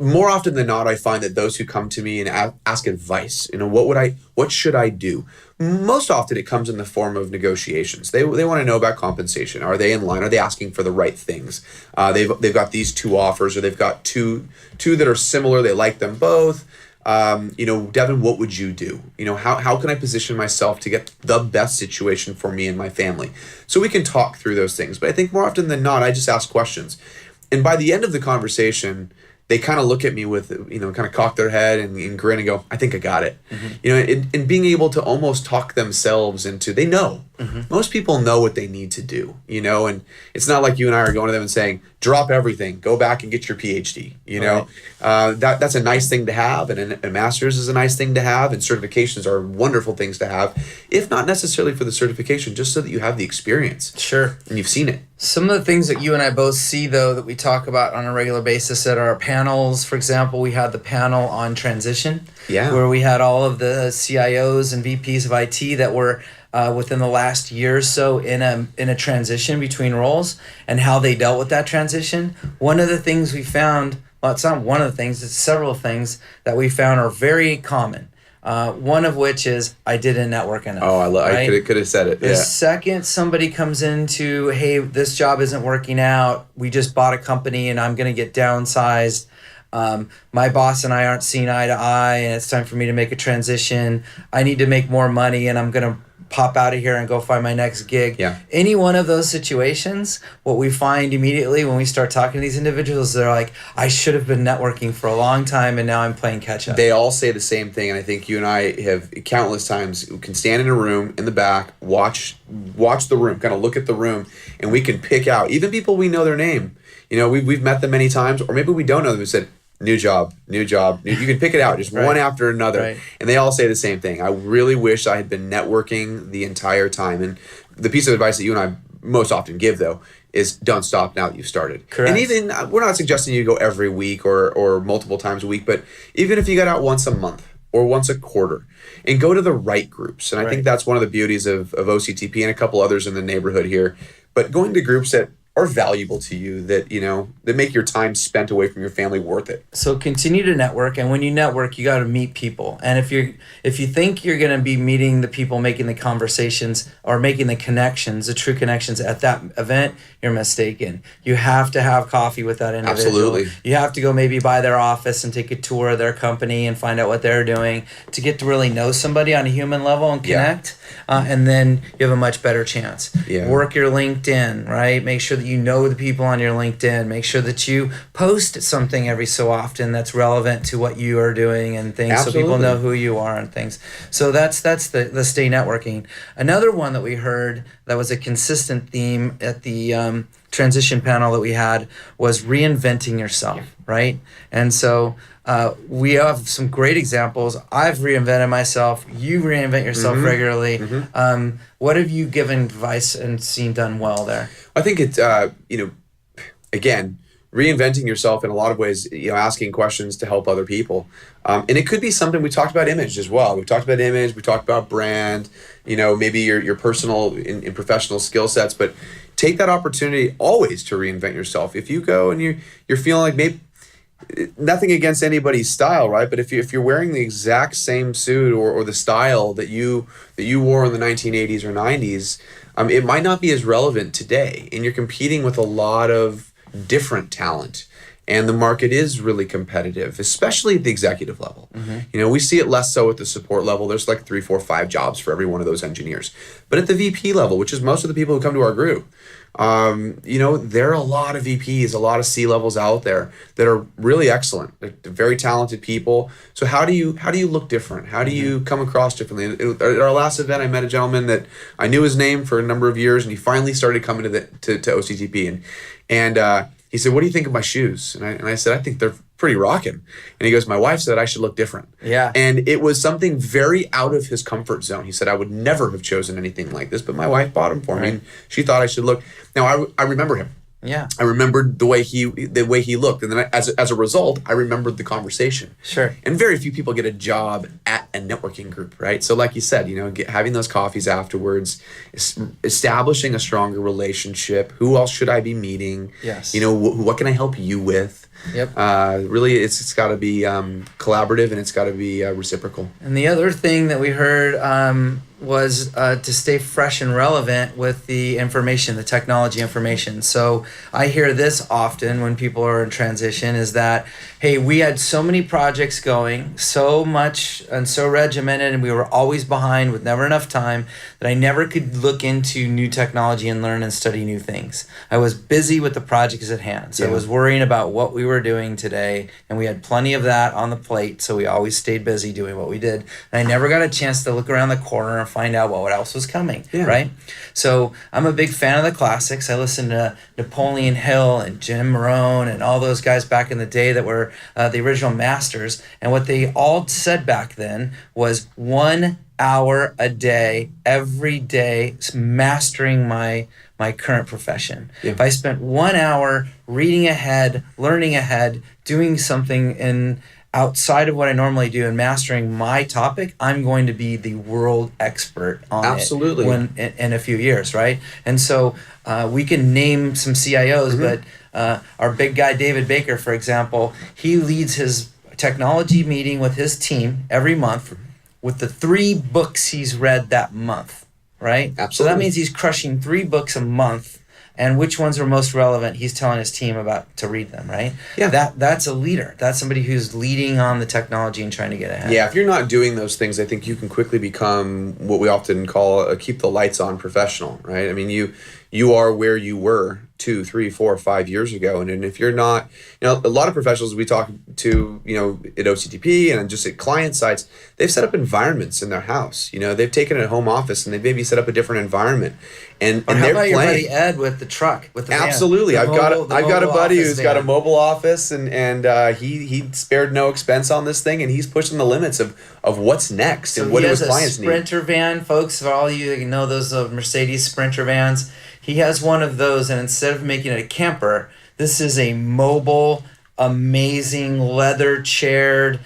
More often than not, I find that those who come to me and ask advice, what should I do? Most often it comes in the form of negotiations. They want to know about compensation. Are they in line? Are they asking for the right things? They've got these two offers, or they've got two that are similar. They like them both. Devin, what would you do? How can I position myself to get the best situation for me and my family? So we can talk through those things. But I think more often than not, I just ask questions. And by the end of the conversation, they kind of look at me with, kind of cock their head and grin and go, I think I got it. And being able to almost talk themselves into, they know. Most people know what they need to do, and it's not like you and I are going to them and saying, drop everything, go back and get your PhD, Right. That's a nice thing to have, and a master's is a nice thing to have, and certifications are wonderful things to have, if not necessarily for the certification, just so that you have the experience. Sure. And you've seen it. Some of the things that you and I both see, though, that we talk about on a regular basis at our panels, for example, we had the panel on transition, where we had all of the CIOs and VPs of IT that were within the last year or so in a transition between roles and how they dealt with that transition. One of the things we found, well, it's not one of the things, it's several things that we found are very common. One of which is, I didn't network enough. Oh, I could have said it. The second somebody comes into, hey, this job isn't working out, we just bought a company and I'm going to get downsized. My boss and I aren't seeing eye to eye and it's time for me to make a transition. I need to make more money and I'm going to pop out of here and go find my next gig. Any one of those situations, what we find immediately when we start talking to these individuals, they're like, I should have been networking for a long time and now I'm playing catch up. They all say the same thing, and I think you and I have countless times can stand in a room in the back, watch the room, kind of look at the room, and we can pick out, even people we know their name. We've met them many times, or maybe we don't know them. We said, new job. You can pick it out, just one after another. Right. And they all say the same thing. I really wish I had been networking the entire time. And the piece of advice that you and I most often give, though, is don't stop now that you've started. Correct. And even, we're not suggesting you go every week or multiple times a week, but even if you got out once a month or once a quarter, and go to the right groups. And I think that's one of the beauties of OCTP and a couple others in the neighborhood here. But going to groups that are valuable to you, that that make your time spent away from your family worth it. So continue to network, and when you network, you got to meet people. And if you think you're going to be meeting the people, making the conversations or making the connections, the true connections at that event, you're mistaken. You have to have coffee with that individual. Absolutely. You have to go maybe by their office and take a tour of their company and find out what they're doing to get to really know somebody on a human level and connect. And then you have a much better chance. Work your LinkedIn, right? Make sure that you know the people on your LinkedIn. Make sure that you post something every so often that's relevant to what you are doing and things. Absolutely. So people know who you are and things. So that's the stay networking. Another one that we heard that was a consistent theme at the transition panel that we had was reinventing yourself, right? And so we have some great examples. I've reinvented myself. You reinvent yourself regularly. What have you given advice and seen done well there? I think it's, again, reinventing yourself in a lot of ways, asking questions to help other people. And it could be something, we talked about image as well. We talked about image, we talked about brand, maybe your personal and professional skill sets, but take that opportunity always to reinvent yourself. If you go and you're feeling like maybe, nothing against anybody's style, right? But if you're wearing the exact same suit or the style that you wore in the 1980s or 90s, it might not be as relevant today. And you're competing with a lot of different talent. And the market is really competitive, especially at the executive level. We see it less so at the support level. There's like 3, 4, 5 jobs for every one of those engineers. But at the VP level, which is most of the people who come to our group, there are a lot of VPs, a lot of C-levels out there that are really excellent. They're very talented people. So how do you look different? How do you come across differently? At our last event, I met a gentleman that I knew his name for a number of years, and he finally started coming to OCTP, and he said, "What do you think of my shoes?" And I said, "I think they're pretty rocking." And he goes, "My wife said I should look different." Yeah. And it was something very out of his comfort zone. He said, "I would never have chosen anything like this, but my wife bought them for me, and she thought I should look." Now I remember him. Yeah. I remembered the way he looked, and then as a result, I remembered the conversation. Sure. And very few people get a job at a networking group, right? So, like you said, having those coffees afterwards, establishing a stronger relationship. Who else should I be meeting? Yes. What can I help you with? Yep. Really, it's got to be collaborative, and it's got to be reciprocal. And the other thing that we heard was to stay fresh and relevant with the information, the technology information. So I hear this often when people are in transition is that, hey, we had so many projects going, so much and so regimented, and we were always behind with never enough time that I never could look into new technology and learn and study new things. I was busy with the projects at hand. So I was worrying about what we were doing today, and we had plenty of that on the plate, so we always stayed busy doing what we did. And I never got a chance to look around the corner and find out what else was coming, right? So I'm a big fan of the classics. I listen to Napoleon Hill and Jim Rohn and all those guys back in the day that were the original masters. And what they all said back then was 1 hour a day, every day, mastering my current profession. Yeah. If I spent 1 hour reading ahead, learning ahead, doing something outside of what I normally do and mastering my topic, I'm going to be the world expert on Absolutely. it in a few years, right? And so we can name some CIOs, but our big guy, David Baker, for example, he leads his technology meeting with his team every month with the 3 books he's read that month, right? Absolutely. So that means he's crushing 3 books a month. And which ones are most relevant, he's telling his team about to read them, right? Yeah. That's a leader. That's somebody who's leading on the technology and trying to get ahead. Yeah, if you're not doing those things, I think you can quickly become what we often call a keep the lights on professional, right? I mean, you are where you were 2, 3, 4, 5 years ago. And if you're not, a lot of professionals we talk to, at OCTP and just at client sites, they've set up environments in their house. They've taken a home office and they maybe set up a different environment. And how they're about playing. Your buddy Ed with the truck, with the van? Absolutely. I've got a buddy who's got a van. mobile office and he spared no expense on this thing, and he's pushing the limits of what's next and what do his clients need. He has a Sprinter van, folks. For all you that know those Mercedes Sprinter vans, he has one of those, and instead of making it a camper, this is a mobile, amazing leather-chaired,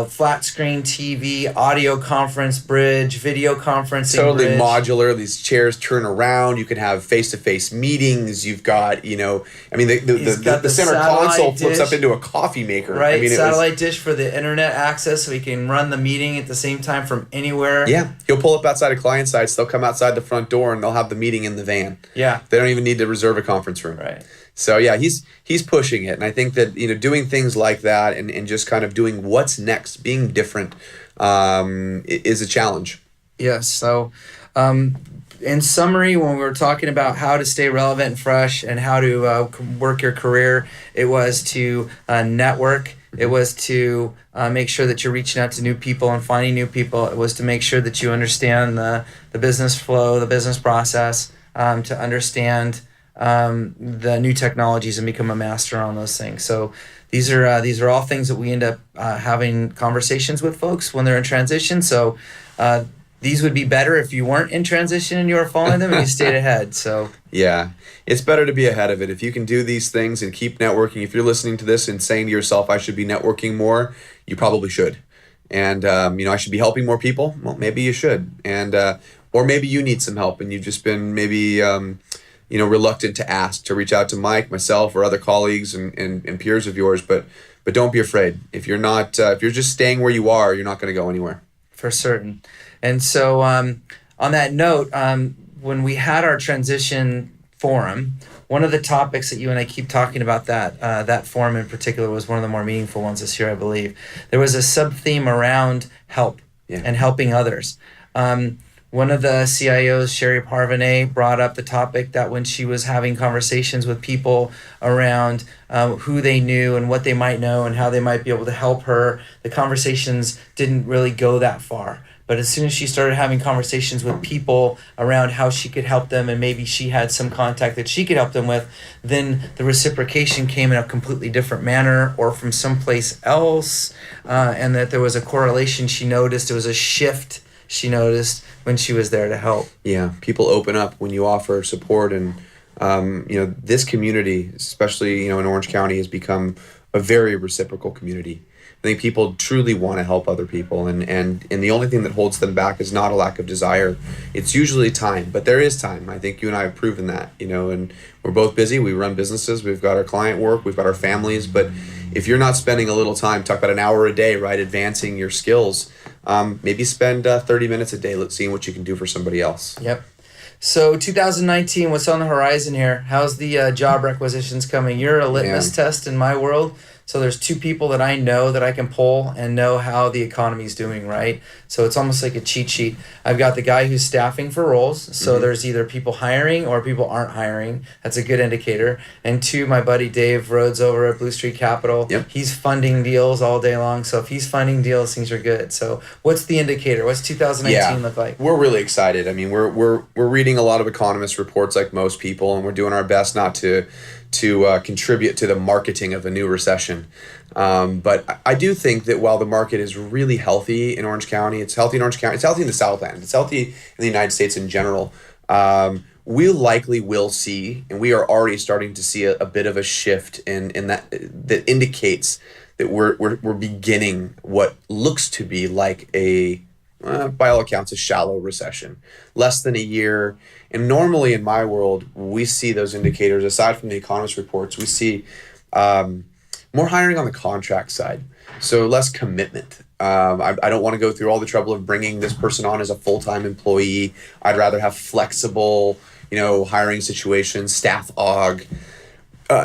flat screen TV, audio conference bridge, video conferencing totally bridge. Modular. These chairs turn around. You can have face-to-face meetings. You've got, the center console flips up into a coffee maker. Right, I mean, satellite dish for the internet access, so we can run the meeting at the same time from anywhere. Yeah, he'll pull up outside of client sites. They'll come outside the front door and they'll have the meeting in the van. Yeah, they don't even need to reserve a conference room. Right. So yeah, he's pushing it, and I think that doing things like that and just kind of doing what's next, being different, is a challenge. Yes. So, in summary, when we were talking about how to stay relevant and fresh and how to work your career, it was to network. It was to make sure that you're reaching out to new people and finding new people. It was to make sure that you understand the business flow, the business process, to understand the new technologies and become a master on those things. So these are all things that we end up having conversations with folks when they're in transition. So these would be better if you weren't in transition and you were following them and you stayed ahead. So yeah, it's better to be ahead of it. If you can do these things and keep networking, if you're listening to this and saying to yourself, I should be networking more, you probably should. And I should be helping more people. Well, maybe you should. And or maybe you need some help and you've just been maybe reluctant to ask, to reach out to Mike, myself, or other colleagues and peers of yours. But don't be afraid. If you're not, if you're just staying where you are, you're not going to go anywhere. For certain. And so on that note, when we had our transition forum, one of the topics that you and I keep talking about, that forum in particular, was one of the more meaningful ones this year, I believe. There was a sub-theme around help and helping others. One of the CIOs, Sherry Parvenet, brought up the topic that when she was having conversations with people around who they knew and what they might know and how they might be able to help her, the conversations didn't really go that far. But as soon as she started having conversations with people around how she could help them, and maybe she had some contact that she could help them with, then the reciprocation came in a completely different manner or from someplace else, and that there was a correlation she noticed. There was a shift she noticed when she was there to help. Yeah, people open up when you offer support, and this community, especially in Orange County, has become a very reciprocal community. I think people truly want to help other people, and the only thing that holds them back is not a lack of desire. It's usually time, but there is time. I think you and I have proven that, and we're both busy. We run businesses. We've got our client work. We've got our families. But if you're not spending a little time, talk about an hour a day, right, advancing your skills, maybe spend 30 minutes a day seeing what you can do for somebody else. Yep. So 2019, what's on the horizon here? How's the job requisitions coming? You're a litmus test in my world. So there's two people that I know that I can pull and know how the economy's doing, right? So it's almost like a cheat sheet. I've got the guy who's staffing for roles. So there's either people hiring or people aren't hiring. That's a good indicator. And two, my buddy Dave Rhodes over at Blue Street Capital. Yep. He's funding deals all day long. So if he's funding deals, things are good. So what's the indicator? What's 2019 look like? We're really excited. I mean, we're reading a lot of economist reports like most people, and we're doing our best not to contribute to the marketing of a new recession. But I do think that while the market is really healthy in Orange County, it's healthy in Orange County, it's healthy in the Southland, it's healthy in the United States in general, we likely will see, and we are already starting to see a bit of a shift in that indicates that we're beginning what looks to be like by all accounts, a shallow recession. Less than a year. And normally in my world, we see those indicators, aside from the economist reports, we see more hiring on the contract side. So less commitment. I don't want to go through all the trouble of bringing this person on as a full-time employee. I'd rather have flexible, hiring situations, staff aug,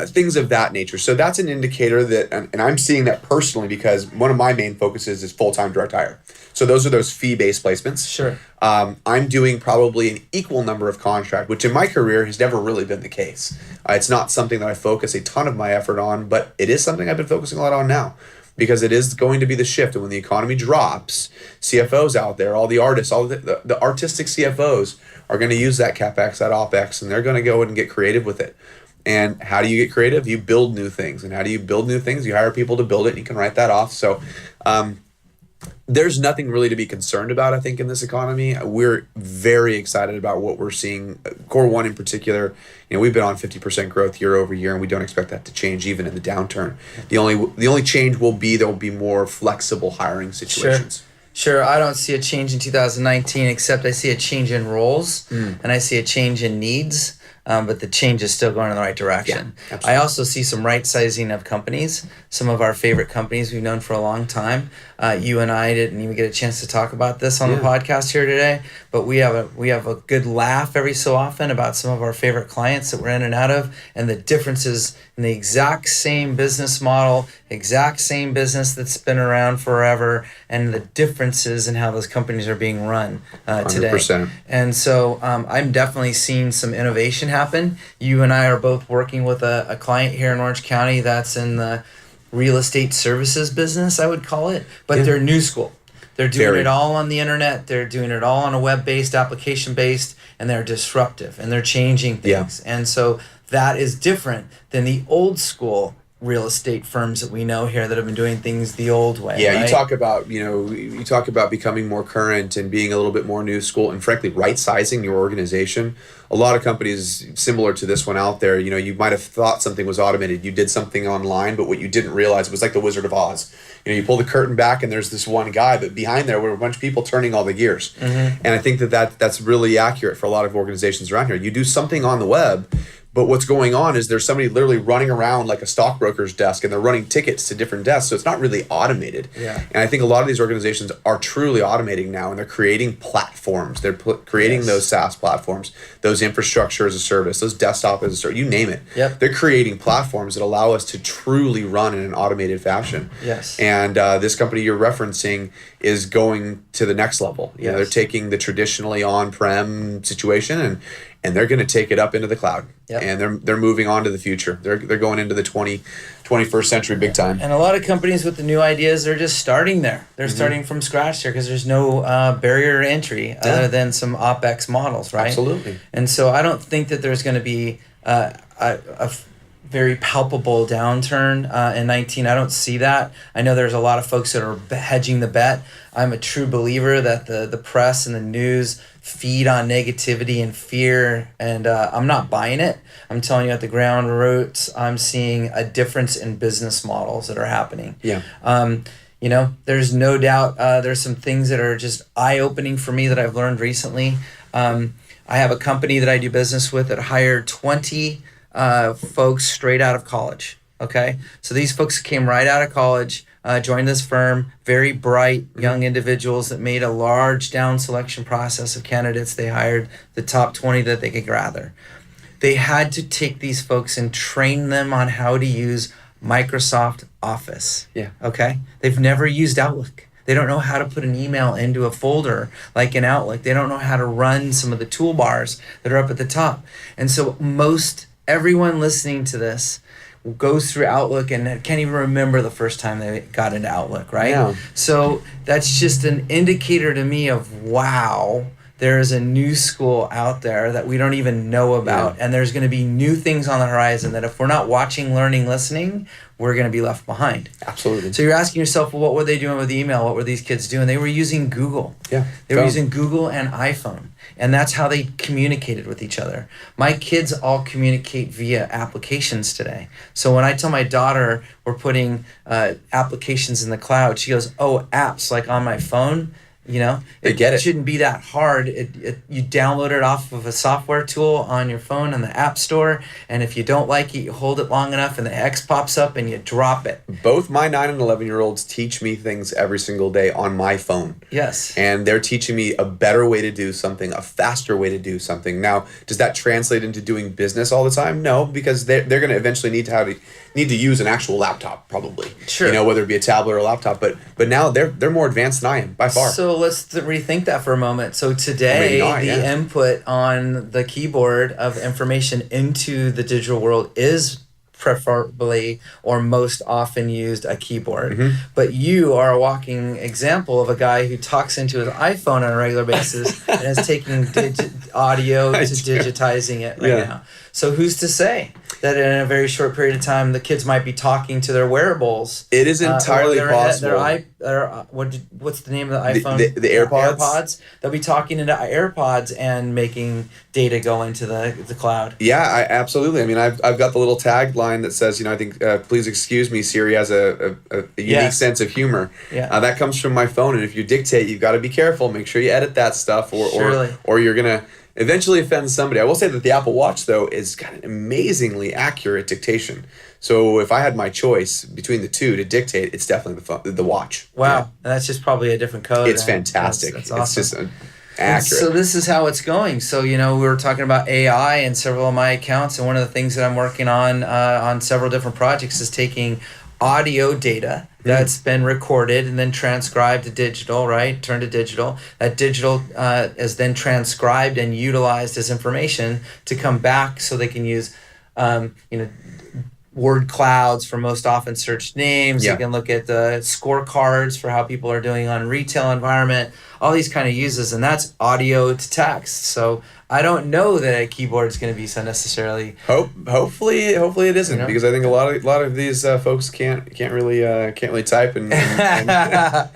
things of that nature. So that's an indicator that, and I'm seeing that personally because one of my main focuses is full-time direct hire. So those are those fee-based placements. Sure. I'm doing probably an equal number of contract, which in my career has never really been the case. It's not something that I focus a ton of my effort on, but it is something I've been focusing a lot on now because it is going to be the shift. And when the economy drops, CFOs out there, all the artists, all the artistic CFOs are going to use that CapEx, that OpEx, and they're going to go and get creative with it. And how do you get creative? You build new things. And how do you build new things? You hire people to build it, and you can write that off. So there's nothing really to be concerned about, I think, in this economy. We're very excited about what we're seeing. KORE1 in particular, we've been on 50% growth year over year, and we don't expect that to change even in the downturn. The only change will be there will be more flexible hiring situations. Sure, I don't see a change in 2019, except I see a change in roles, and I see a change in needs. But the change is still going in the right direction. Yeah, I also see some right sizing of companies, some of our favorite companies we've known for a long time. You and I didn't even get a chance to talk about this on the podcast here today, but we have a good laugh every so often about some of our favorite clients that we're in and out of, and the differences in the exact same business model, exact same business that's been around forever, and the differences in how those companies are being run today. 100%. And so I'm definitely seeing some innovation happen. You and I are both working with a client here in Orange County that's in the real estate services business, I would call it, but they're new school. They're doing it all on the internet. They're doing it all on a web-based, application-based, and they're disruptive, and they're changing things. Yeah. And so that is different than the old school real estate firms that we know here that have been doing things the old way. Yeah, right? you talk about becoming more current and being a little bit more new school and frankly right-sizing your organization. A lot of companies similar to this one out there, you might have thought something was automated. You did something online, but what you didn't realize, it was like the Wizard of Oz. You pull the curtain back and there's this one guy, but behind there were a bunch of people turning all the gears. Mm-hmm. And I think that's really accurate for a lot of organizations around here. You do something on the web, But what's going on is there's somebody literally running around like a stockbroker's desk, and they're running tickets to different desks. So it's not really automated. Yeah. And I think a lot of these organizations are truly automating now, and they're creating platforms. They're creating those SaaS platforms, those infrastructure as a service, those desktop as a service, you name it. Yep. They're creating platforms that allow us to truly run in an automated fashion. Yes. And this company you're referencing is going to the next level. You know, they're taking the traditionally on-prem situation and they're going to take it up into the cloud. Yep. And they're moving on to the future. They're going into the 21st century big time. And a lot of companies with the new ideas, they're just starting there. They're starting from scratch there because there's no barrier to entry other than some OpEx models, right? Absolutely. And so I don't think that there's going to be a very palpable downturn in 19. I don't see that. I know there's a lot of folks that are hedging the bet. I'm a true believer that the press and the news feed on negativity and fear, and I'm not buying it. I'm telling you, at the ground roots, I'm seeing a difference in business models that are happening. Yeah. You know, there's no doubt there's some things that are just eye-opening for me that I've learned recently. I have a company that I do business with that hired 20 folks straight out of college. Okay, so these folks came right out of college, joined this firm, very bright young individuals that made a large down selection process of candidates. They hired the top 20 that they could gather. They had to take these folks and train them on how to use Microsoft Office. Yeah. Okay, they've never used Outlook. They don't know how to put an email into a folder like in Outlook. They don't know how to run some of the toolbars that are up at the top. And so everyone listening to this goes through Outlook and can't even remember the first time they got into Outlook, right? Yeah. So that's just an indicator to me of, wow, there is a new school out there that we don't even know about. And there's going to be new things on the horizon that if we're not watching, learning, listening, we're going to be left behind. Absolutely. So you're asking yourself, well, what were they doing with email? What were these kids doing? They were using Google. Yeah. They were using Google and iPhone. And that's how they communicated with each other. My kids all communicate via applications today. So when I tell my daughter we're putting applications in the cloud, she goes, oh, apps like on my phone? You know, it shouldn't be that hard. You download it off of a software tool on your phone in the App Store, and if you don't like it, you hold it long enough and the X pops up and you drop it. Both my 9 and 11-year-olds teach me things every single day on my phone. Yes. And they're teaching me a better way to do something, a faster way to do something. Now, does that translate into doing business all the time? No, because they're going to eventually need to use an actual laptop, probably. Sure. You know, whether it be a tablet or a laptop. But now they're more advanced than I am, by far. So let's rethink that for a moment. So today, input on the keyboard of information into the digital world is preferably or most often used a keyboard. But you are a walking example of a guy who talks into his iPhone on a regular basis and is taking audio to digitizing it right now. So who's to say that in a very short period of time the kids might be talking to their wearables? It is entirely possible. What's the name of the iPhone? The AirPods? AirPods. They'll be talking into AirPods and making data go into the cloud. Yeah, absolutely. I mean, I've got the little tagline that says, you know, I think, please excuse me, Siri has a unique sense of humor. Yeah. That comes from my phone, and if you dictate, you've got to be careful. Make sure you edit that stuff, or you're going to eventually offend somebody. I will say that the Apple Watch, though, is got an amazingly accurate dictation. So if I had my choice between the two to dictate, it's definitely the watch. Wow. Yeah. And that's just probably a different code. It's fantastic. That's awesome. It's just accurate. So this is how it's going. So, you know, we were talking about AI in several of my accounts, and one of the things that I'm working on several different projects is taking audio data that's been recorded and then transcribed to digital, right? Turned to digital. That digital is then transcribed and utilized as information to come back so they can use, word clouds for most often searched names. You can look at the scorecards for how people are doing on retail environment, all these kind of uses, and that's audio to text. So I don't know that a keyboard is going to be so necessarily. Hopefully it isn't, because I think a lot of these folks can't really type and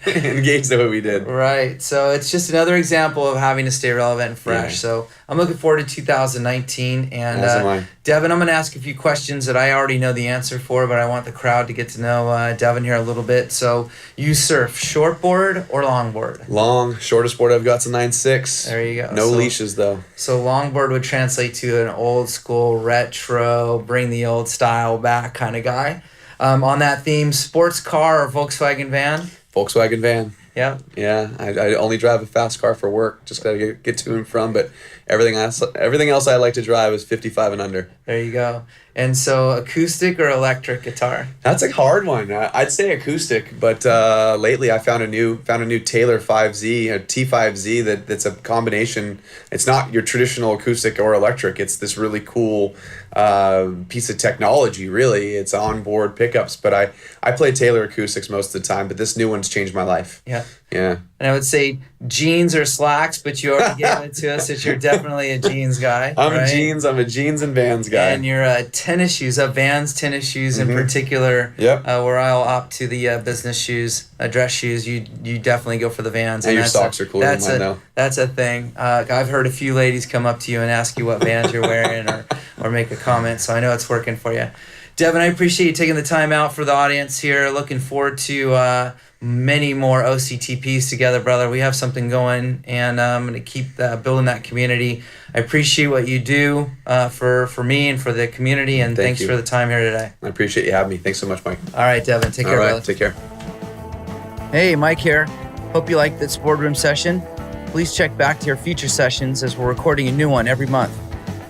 engage the way we did. Right. So it's just another example of having to stay relevant and fresh. Yeah. So I'm looking forward to 2019, and Devin, I'm going to ask a few questions that I already know the answer for, but I want the crowd to get to know Devin here a little bit. So you surf shortboard or longboard? Long. Shortest board I've got's a 9.6. There you go. No leashes though. So longboard would translate to an old school, retro, bring the old style back kind of guy. On that theme, sports car or Volkswagen van? Volkswagen van. Yeah. Yeah, I only drive a fast car for work. Just gotta get to and from. But everything else I like to drive is 55 and under. There you go. And so acoustic or electric guitar? That's a hard one. I'd say acoustic, but lately I found a new Taylor 5Z, a T5Z that's a combination. It's not your traditional acoustic or electric. It's this really cool piece of technology. Really, it's onboard pickups. But I play Taylor acoustics most of the time. But this new one's changed my life. Yeah. Yeah. And I would say jeans or slacks, but you already gave it to us that you're definitely a jeans guy. I'm a jeans and Vans guy. And you're tennis shoes, Vans tennis shoes in particular. Yep. Where I'll opt to the business shoes, dress shoes. You definitely go for the Vans. And your socks are cooler than mine though. That's a thing. I've heard a few ladies come up to you and ask you what Vans you're wearing or make a comment, so I know it's working for you. Devin, I appreciate you taking the time out for the audience here. Looking forward to many more OCTPs together, brother. We have something going, and I'm going to keep building that community. I appreciate what you do for me and for the community, and thanks for the time here today. I appreciate you having me. Thanks so much, Mike. All right, Devin. Take care, brother. Take care. Hey, Mike here. Hope you liked this Boardroom session. Please check back to our future sessions as we're recording a new one every month.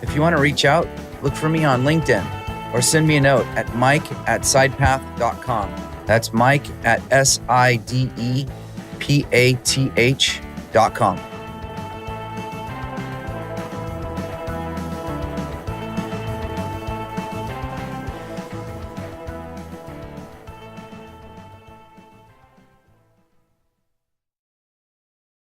If you want to reach out, look for me on LinkedIn or send me a note at mike@sidepath.com. That's Mike at SIDEPATH.com.